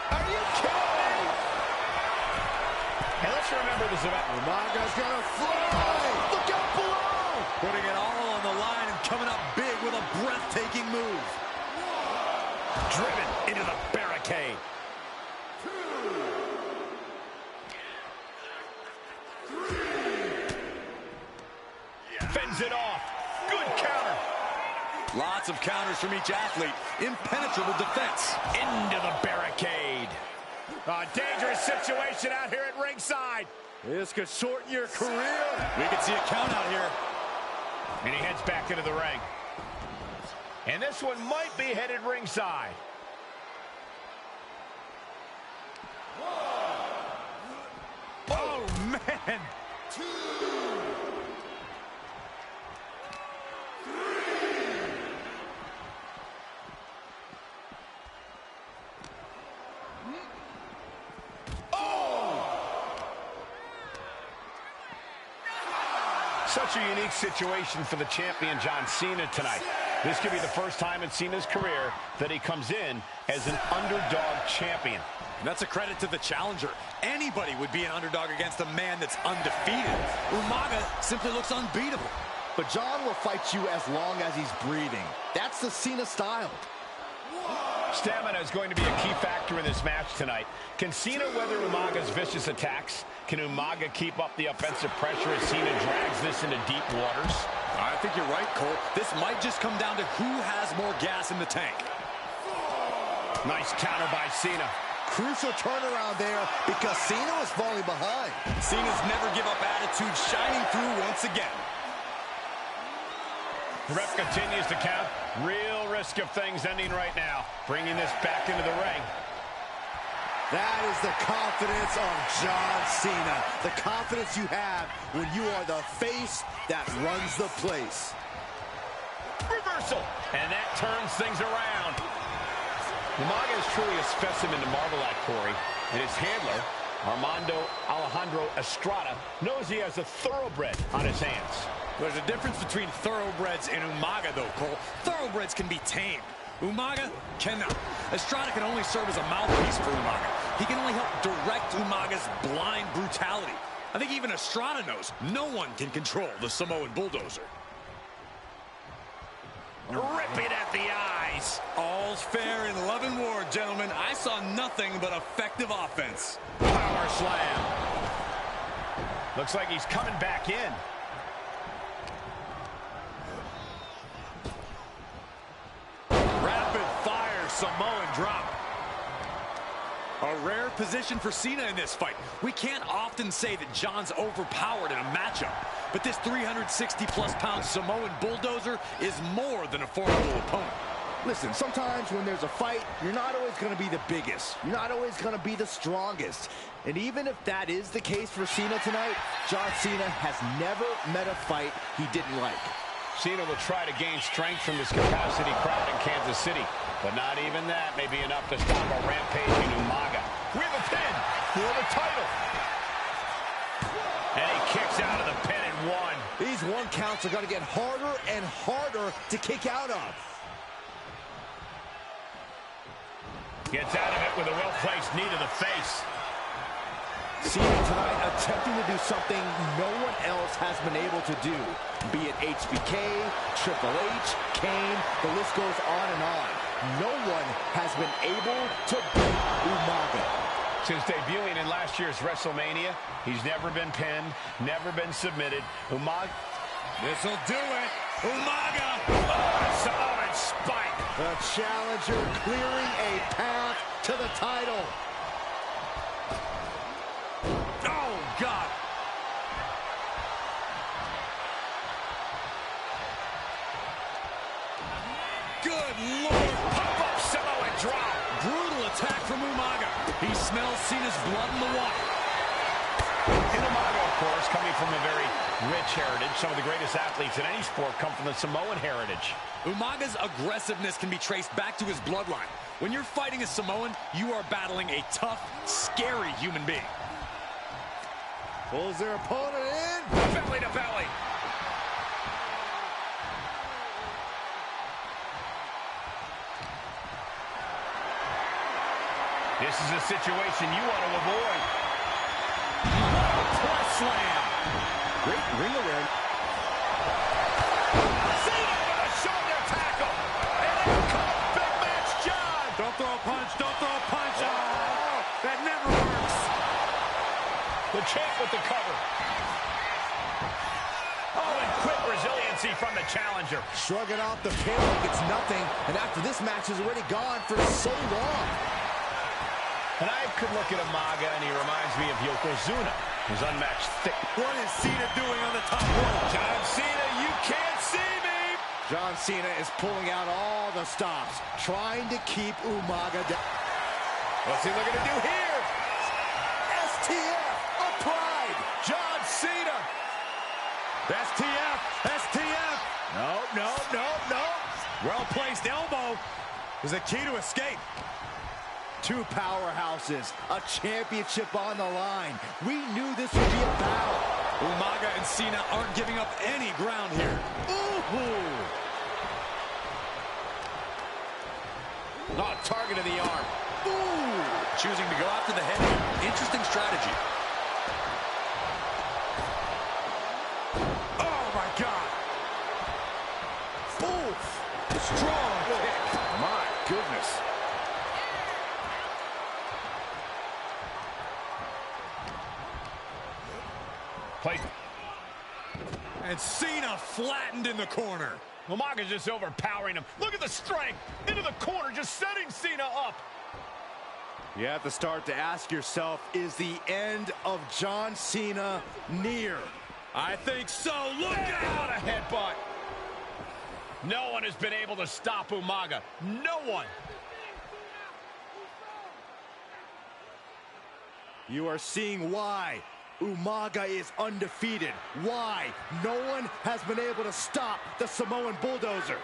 Are you kidding me? Hey, let's remember this event. Umaga's gonna fly! Look out below! Putting it all on the line and coming up big with a breathtaking move. Driven into the barricade. 2, 3. heads it off. Good counter. Lots of counters from each athlete. Impenetrable defense. Into the barricade. A dangerous situation out here at ringside. This could shorten your career. We could see a count out here. And he heads back into the ring. And this one might be headed ringside. Oh, man. 2, 3. Such a unique situation for the champion John Cena tonight. This could be the first time in Cena's career that he comes in as an underdog champion. And that's a credit to the challenger. Anybody would be an underdog against a man that's undefeated. Umaga simply looks unbeatable. But John will fight you as long as he's breathing. That's the Cena style. Stamina is going to be a key factor in this match tonight. Can Cena weather Umaga's vicious attacks? Can Umaga keep up the offensive pressure as Cena drags this into deep waters? I think you're right, Cole. This might just come down to who has more gas in the tank. Nice counter by Cena. Crucial turnaround there because Cena was falling behind. Cena's never give up attitude shining through once again. The ref continues to count. Real risk of things ending right now. Bringing this back into the ring. That is the confidence of John Cena. The confidence you have when you are the face that runs the place. Reversal. And that turns things around. Umaga is truly a specimen to marvel at, Corey. And his handler, Alejandro Estrada, knows he has a thoroughbred on his hands. There's a difference between thoroughbreds and Umaga, though, Cole. Thoroughbreds can be tamed. Umaga cannot. Estrada can only serve as a mouthpiece for Umaga. He can only help direct Umaga's blind brutality. I think even Estrada knows no one can control the Samoan bulldozer. Ripping at the eyes. All's fair in love and war, gentlemen. I saw nothing but effective offense. Power slam. Looks like he's coming back in. Rapid fire Samoan drop. A rare position for Cena in this fight. We can't often say that John's overpowered in a matchup, but this 360-plus pound Samoan bulldozer is more than a formidable opponent. Listen, sometimes when there's a fight, you're not always going to be the biggest. You're not always going to be the strongest. And even if that is the case for Cena tonight, John Cena has never met a fight he didn't like. Cena will try to gain strength from this capacity crowd in Kansas City, but not even that may be enough to stop a rampaging Umaga. With a pin for the title. And he kicks out of the pin and one. These one counts are going to get harder and harder to kick out of. Gets out of it with a well-placed knee to the face. Cena tonight attempting to do something no one else has been able to do. Be it HBK, Triple H, Kane, the list goes on and on. No one has been able to beat Umaga. Since debuting in last year's WrestleMania, he's never been pinned, never been submitted. Umaga. This'll do it. Umaga. Oh, Samoan spike. The challenger clearing a path to the title. Oh, God. Good Lord. Pop-up Samoan drop. Brutal attack from Umaga. He smells Cena's blood in the water. And Umaga, of course, coming from a very rich heritage. Some of the greatest athletes in any sport come from the Samoan heritage. Umaga's aggressiveness can be traced back to his bloodline. When you're fighting a Samoan, you are battling a tough, scary human being. Pulls their opponent in. Belly to belly. This is a situation you want to avoid. Press slam. Great ring awareness. Cena with a shoulder tackle. And here comes Big Match John. Don't throw a punch. Don't throw a punch. Oh, that never works. The champ with the cover. Oh, and quick, resilient mercy from the challenger. Shrugging off the pin like it's nothing, and after this match is already gone for so long. And I could look at Umaga, and he reminds me of Yokozuna, who's unmatched thick. What is Cena doing on the top rope? John Cena, you can't see me! John Cena is pulling out all the stops, trying to keep Umaga down. What's he looking to do here? STF, applied. John Cena! STF, STF. No. Well-placed elbow is the key to escape. Two powerhouses, a championship on the line. We knew this would be a battle. Umaga and Cena aren't giving up any ground here. Ooh. Oh, target of the arm. Ooh. Choosing to go after the head. Interesting strategy. Oh, my God. Ooh. Strong kick. My goodness. Play. And Cena flattened in the corner. Umaga's just overpowering him. Look at the strength. Into the corner, just setting Cena up. You have to start to ask yourself, is the end of John Cena near? I think so. Look out! A headbutt. No one has been able to stop Umaga. No one. You are seeing why Umaga is undefeated. Why no one has been able to stop the Samoan Bulldozer.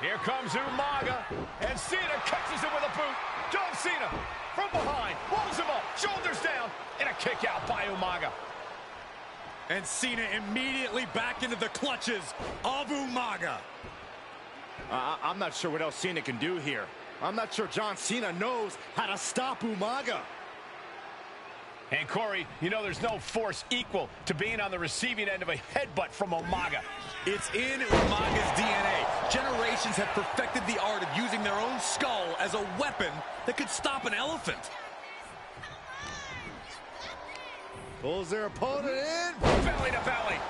Here comes Umaga, and Cena catches him with a boot. John Cena from behind, rolls him up, shoulders down, and a kick out by Umaga. And Cena immediately back into the clutches of Umaga. I'm not sure what else Cena can do here. I'm not sure John Cena knows how to stop Umaga. And Corey, you know there's no force equal to being on the receiving end of a headbutt from Umaga. It's in Umaga's DNA. Generations have perfected the art of using their own skull as a weapon that could stop an elephant. Pulls their opponent in. Belly to belly.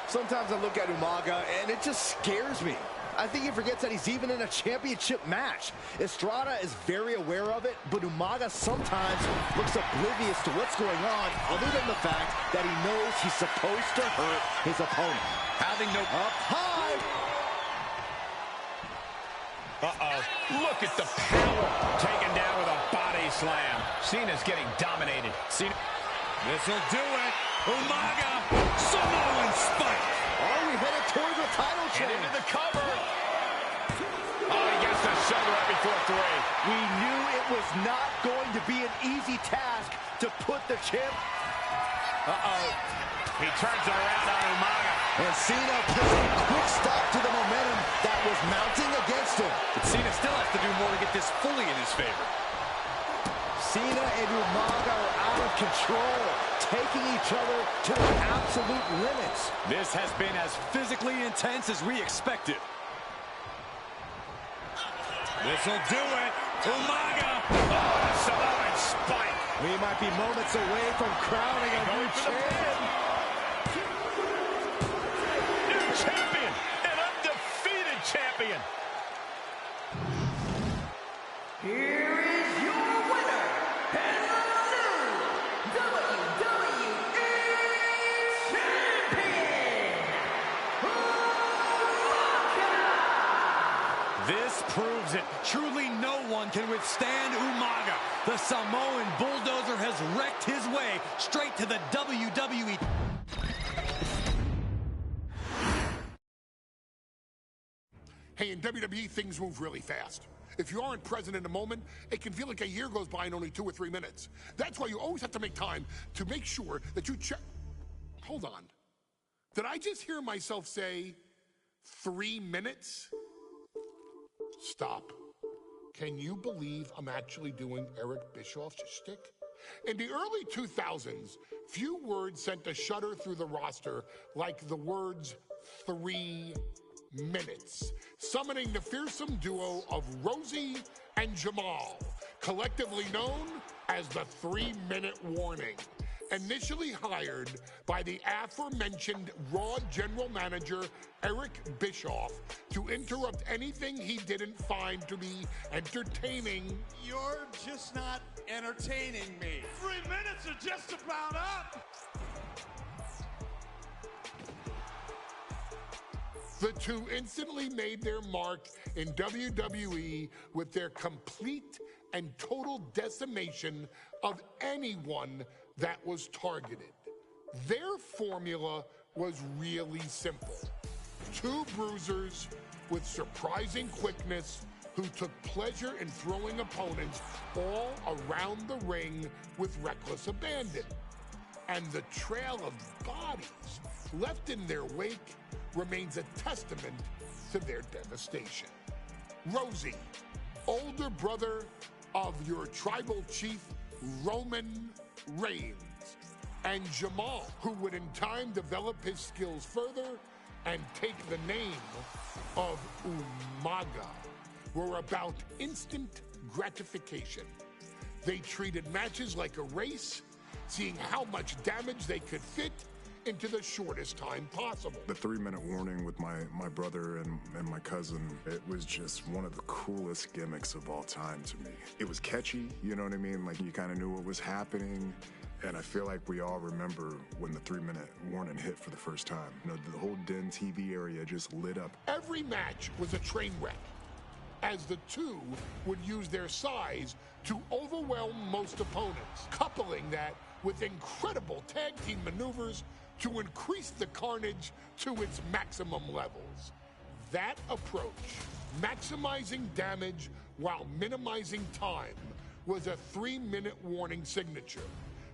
Sometimes I look at Umaga and it just scares me. I think he forgets that he's even in a championship match. Estrada is very aware of it, but Umaga sometimes looks oblivious to what's going on, other than the fact that he knows he's supposed to hurt his opponent. Having no... Up high! Uh-oh. Look at the power. Taken down with a body slam. Cena's getting dominated. Cena. This'll do it. Umaga. Samoan spike. Are we headed toward the title change? And into the cover. Oh, he gets the shoulder right before three. We knew it was not going to be an easy task to put the champ. Uh-oh. He turns it around on Umaga. And Cena puts a quick stop to the momentum that was mounting against him. But Cena still has to do more to get this fully in his favor. Cena and Umaga are out of control, taking each other to their absolute limits. This has been as physically intense as we expected. This'll do it. Umaga. Oh, Samoan spike. We might be moments away from crowning a new champion. New champion. An undefeated champion. Here is your winner, and the new WWE Champion, Umaga! This proves it. Truly no one can withstand Umaga. The Samoan Bulldozer has wrecked his way straight to the WWE. Hey, in WWE, things move really fast. If you aren't present in the moment, it can feel like a year goes by in only 2 or 3 minutes. That's why you always have to make time to make sure that you check. Hold on. Did I just hear myself say 3 minutes? Stop. Can you believe I'm actually doing Eric Bischoff's shtick? In the early 2000s, few words sent a shudder through the roster like the words 3 minutes, summoning the fearsome duo of Rosie and Jamal, collectively known as the 3-minute warning. initially hired by the aforementioned Raw General Manager Eric Bischoff to interrupt anything he didn't find to be entertaining. You're just not entertaining me. 3 minutes are just about up. The two instantly made their mark in WWE with their complete and total decimation of anyone that was targeted. Their formula was really simple. Two bruisers with surprising quickness who took pleasure in throwing opponents all around the ring with reckless abandon. And the trail of bodies left in their wake remains a testament to their devastation. Rosie, older brother of your tribal chief, Roman Reigns, and Jamal, who would in time develop his skills further and take the name of Umaga, were about instant gratification. They treated matches like a race, seeing how much damage they could fit into the shortest time possible. The 3-minute warning with my brother and my cousin, it was just one of the coolest gimmicks of all time to me. It was catchy, you know what I mean? Like, you kind of knew what was happening. And I feel like we all remember when the 3-minute warning hit for the first time. You know, the whole Den TV area just lit up. Every match was a train wreck, as the two would use their size to overwhelm most opponents, coupling that with incredible tag team maneuvers to increase the carnage to its maximum levels. That approach, maximizing damage while minimizing time, was a 3-minute warning signature.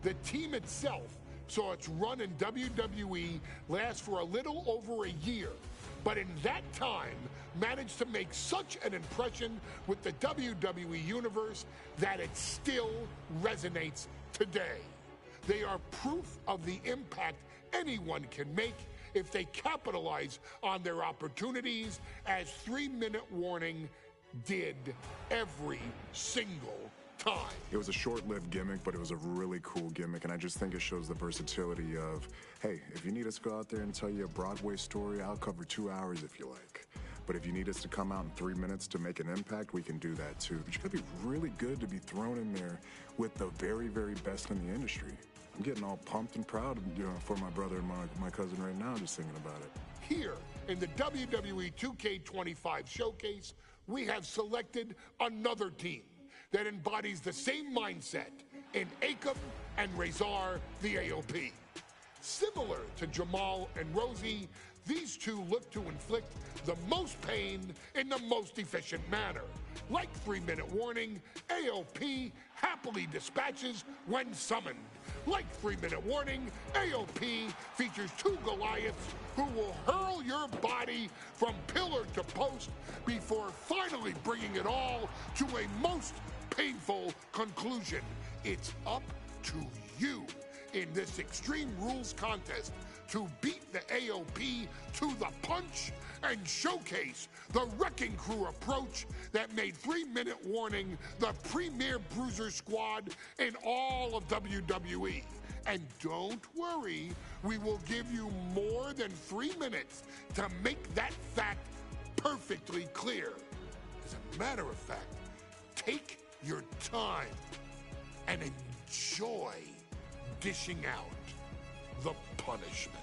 The team itself saw its run in WWE last for a little over a year, but in that time managed to make such an impression with the WWE Universe that it still resonates today. They are proof of the impact anyone can make if they capitalize on their opportunities, as 3-minute warning did every single time. It was a short-lived gimmick, but it was a really cool gimmick, and I just think it shows the versatility of, hey, if you need us to go out there and tell you a Broadway story, I'll cover 2 hours if you like. But if you need us to come out in 3 minutes to make an impact, we can do that too. But you gotta be really good to be thrown in there with the very, very best in the industry. I'm getting all pumped and proud, you know, for my brother and my cousin right now, just thinking about it. Here in the WWE 2K25 showcase, we have selected another team that embodies the same mindset in Akam and Razor, the AOP. Similar to Jamal and Rosie, these two look to inflict the most pain in the most efficient manner. Like 3-minute warning, AOP happily dispatches when summoned. Like 3-minute warning, AOP features two Goliaths who will hurl your body from pillar to post before finally bringing it all to a most painful conclusion. It's up to you in this Extreme Rules contest to beat the AOP to the punch and showcase the Wrecking Crew approach that made 3-minute warning the premier bruiser squad in all of WWE. And don't worry, we will give you more than 3 minutes to make that fact perfectly clear. As a matter of fact, take your time and enjoy dishing out the punishment.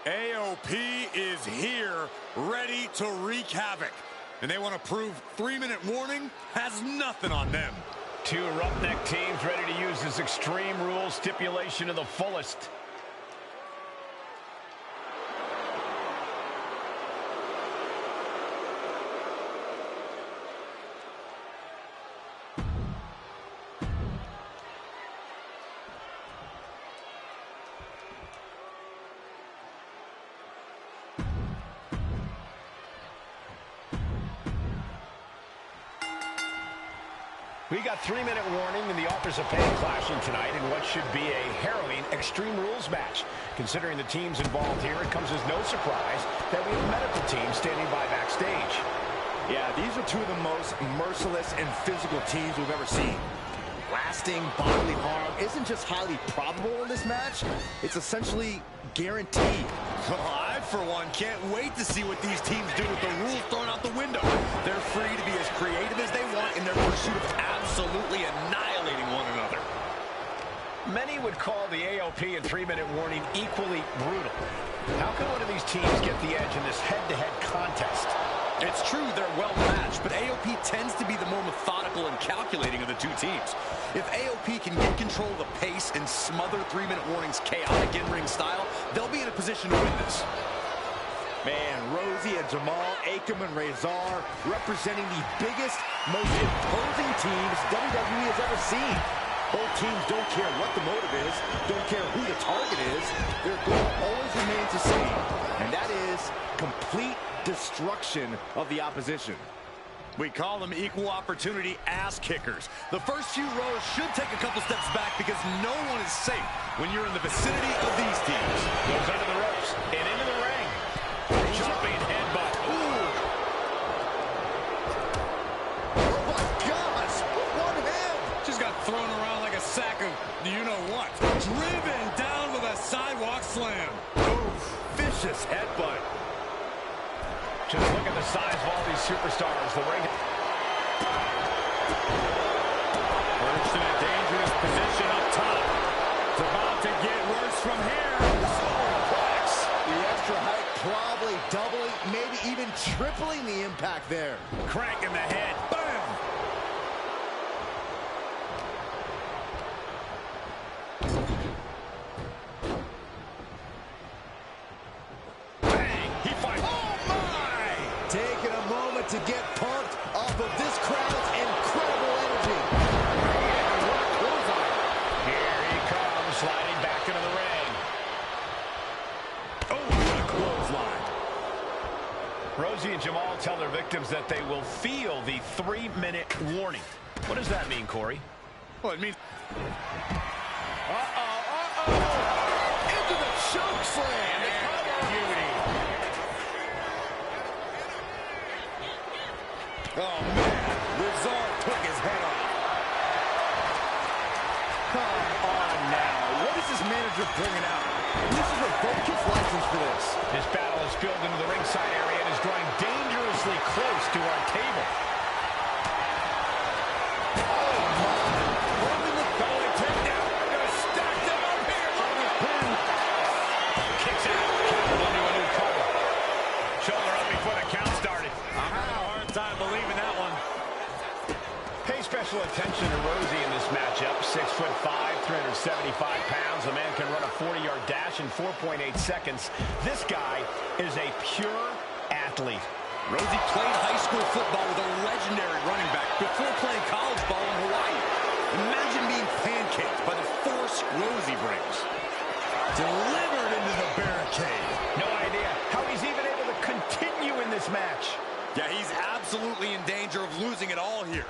AOP is here, ready to wreak havoc. And they want to prove 3-minute warning has nothing on them. Two roughneck teams ready to use this Extreme Rules stipulation to the fullest. We got 3-minute warning and the authors of pain clashing tonight in what should be a harrowing Extreme Rules match. Considering the teams involved here, it comes as no surprise that we have medical teams standing by backstage. Yeah, these are two of the most merciless and physical teams we've ever seen. Lasting bodily harm isn't just highly probable in this match, it's essentially guaranteed. I, for one, can't wait to see what these teams do with the rules thrown out the window. They're free to be as creative as they want in their pursuit of absolutely annihilating one another. Many would call the AOP and 3-minute warning equally brutal. How can one of these teams get the edge in this head-to-head contest? It's true they're well matched, but AOP tends to be the more methodical and calculating of the two teams. If AOP can get control of the pace and smother 3-minute warning's chaotic in-ring style, they'll be in a position to win this. Man, Rosie and Jamal, Akam and Razor representing the biggest, most imposing teams WWE has ever seen. Both teams don't care what the motive is, don't care who the target is. Their goal always remains the same, and that is complete destruction of the opposition. We call them equal opportunity ass kickers. The first few rows should take a couple steps back because no one is safe when you're in the vicinity of these teams. Goes under the ropes and into the ring. Jumping headbutt. Ooh. Oh my gosh, one hand. Just got thrown around like a sack of you-know-what. Driven down with a sidewalk slam. Oof, vicious headbutt. Just look at the size of all these superstars. The ring. Perched in a dangerous position up top. It's about to get worse from here. The extra height probably doubling, maybe even tripling the impact there. Crank in the head. Bam! Taking a moment to get pumped off of this crowd's incredible energy. Here he comes, sliding back into the ring. Oh, what a clothesline. Rosie and Jamal tell their victims that they will feel the 3-minute warning. What does that mean, Corey? Well, it means... Into the choke slam. Beauty. Oh, man. Razor took his head off. Come on now. What is this manager bringing out? This is revoke his license for this. This battle is spilled into the ringside area and is drawing dangerously close to our table. Oh, my. Holding the Going takedown. They're going to stack them up here. Kicks out. Countered into a new cover. Shoulder up before the count started. I had a hard time believing that one. Pay special attention to Rosie in this matchup. 6'5", 375 pounds. The man can run a 40-yard dash in 4.8 seconds. This guy is a pure athlete. Rosie played high school football with a legendary running back before playing college ball in Hawaii. Imagine being pancaked by the force Rosie brings. Delivered into the barricade. No idea how he's even able to continue in this match. Yeah, he's absolutely in danger of losing it all here.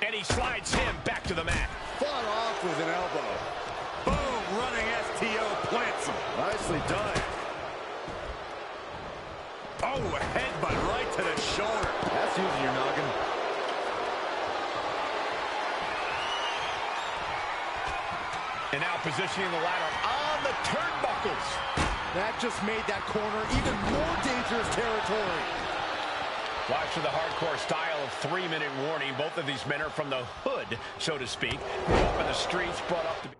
And he slides him back to the mat. fought off with an elbow. Boom, running STO plants him. Nicely done. Oh, a headbutt right to the shoulder. That's using your noggin. And now positioning the ladder on the turnbuckles. That just made that corner even more dangerous territory. Watch for the hardcore style of 3-minute warning. Both of these men are from the hood, so to speak. Grew up in the streets, brought up to be...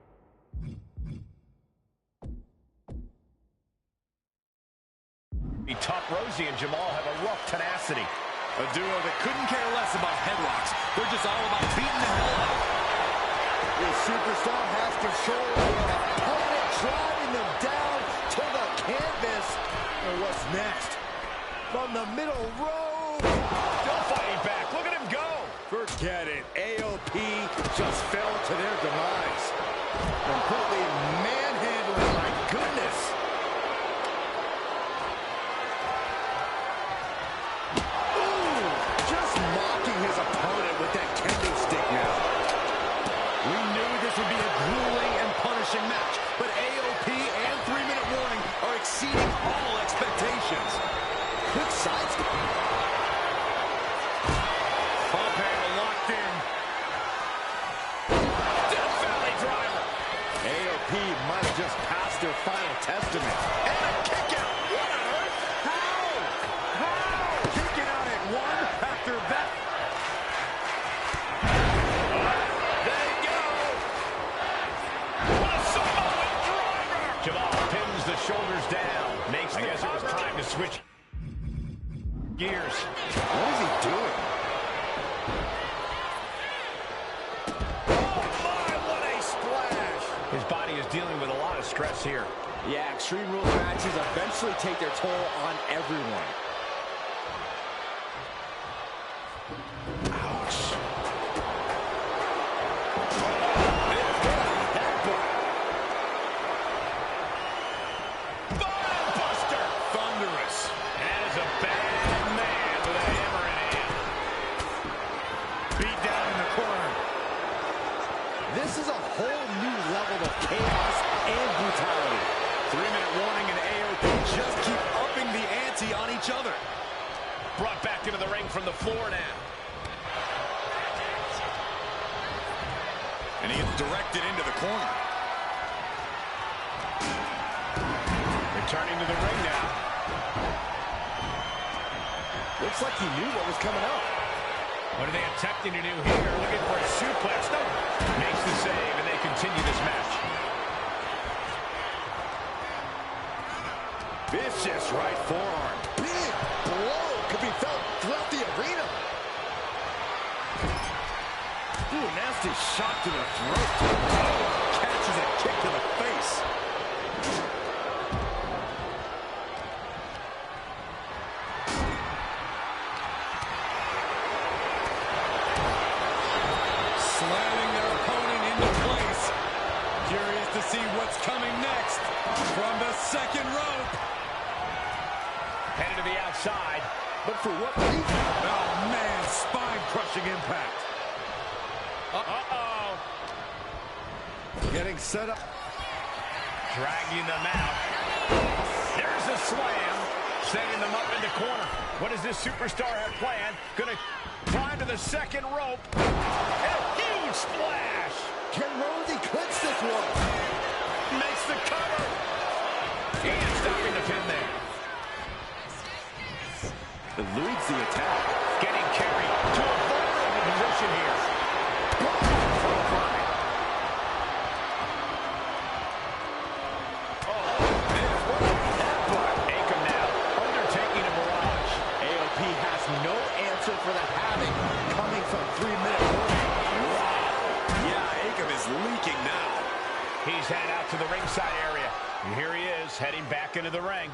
Tough. Rosie and Jamal have a rough tenacity. A duo that couldn't care less about headlocks. They're just all about beating the hell out. This superstar has control of an opponent, driving them down to the canvas. And what's next? From the middle row. Still fighting back. Look at him go. Forget it. AOP just fell to their demise. Completely manhandling, my goodness. Ooh, just mocking his opponent with that kendo stick now. final testament. And a kick out. What on earth? How? Kicking out at one after that. There you go. What a Samoan driver. Jamal pins the shoulders down. I guess it was time to switch gears. What is he doing? Oh my, what a splash. His body is dealing with a lot of stress here. Yeah, Extreme Rules matches eventually take their toll on everyone. Ouch. Buster. Thunderous. That is a bad man with a hammer in hand. Beat down in the corner. This is a whole new level of chaos and brutality. 3-minute warning, and AOP just keep upping the ante on each other. Brought back into the ring from the floor now. And he gets directed into the corner. Returning to the ring now. Looks like he knew what was coming up. What are they attempting to do here? Looking for a suplex. No. Makes the save, and they continue this match. Vicious right forearm. Big blow could be felt throughout the arena. Ooh, nasty shot to the throat. Catches a kick to the face. Slamming their opponent into place. Curious to see what's coming next from the second rope. Headed to the outside. But for what reason? Oh, man, spine-crushing impact. Uh-oh. Getting set up. Dragging them out. There's a slam. Sending them up in the corner. What does this superstar have planned? Gonna climb to the second rope. And a huge splash. Can Rose eclipse this one? Makes the cover. And stopping the pin there. Eludes the attack. Getting carried to a vulnerable position here. Akam now undertaking a barrage. AOP has no answer for the havoc coming from 3-minute warning. Wow. Yeah, Akam is leaking now. He's headed out to the ringside area. And here he is, heading back into the ring.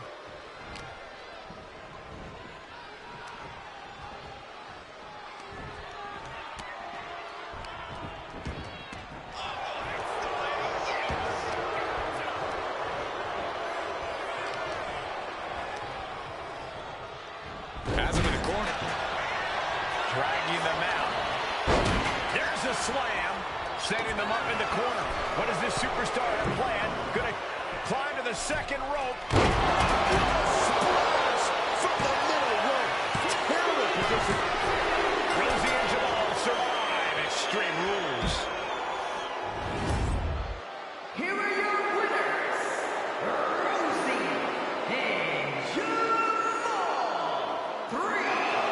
Has him in the corner. Dragging them out. There's a slam. Setting them up in the corner. What does this superstar have planned? Gonna climb to the second rope. Splash from the middle rope. Terrible position. Rosie and Jamal survive Extreme Rules. Here are your winners, Rosie and Jamal. 3-minute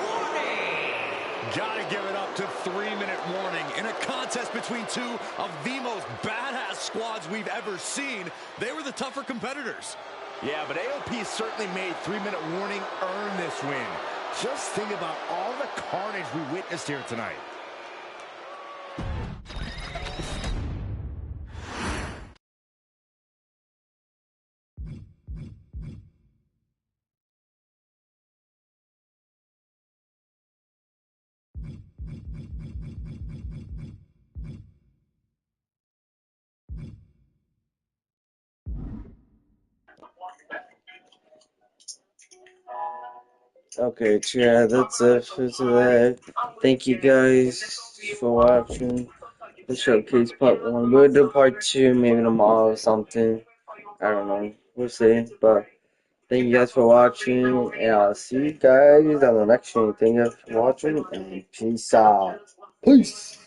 warning. Gotta give it up to 3-minute warning. In a contest between two of the most badass squads we've ever seen, they were the tougher competitors. Yeah, but AOP certainly made 3-minute warning earn this win. Just think about all the carnage we witnessed here tonight. Okay, yeah, that's it for today. Thank you guys for watching the showcase part 1. We'll do part 2 maybe tomorrow or something. I don't know. We'll see. But thank you guys for watching, and I'll see you guys on the next one. Thank you guys for watching, and peace out. Peace!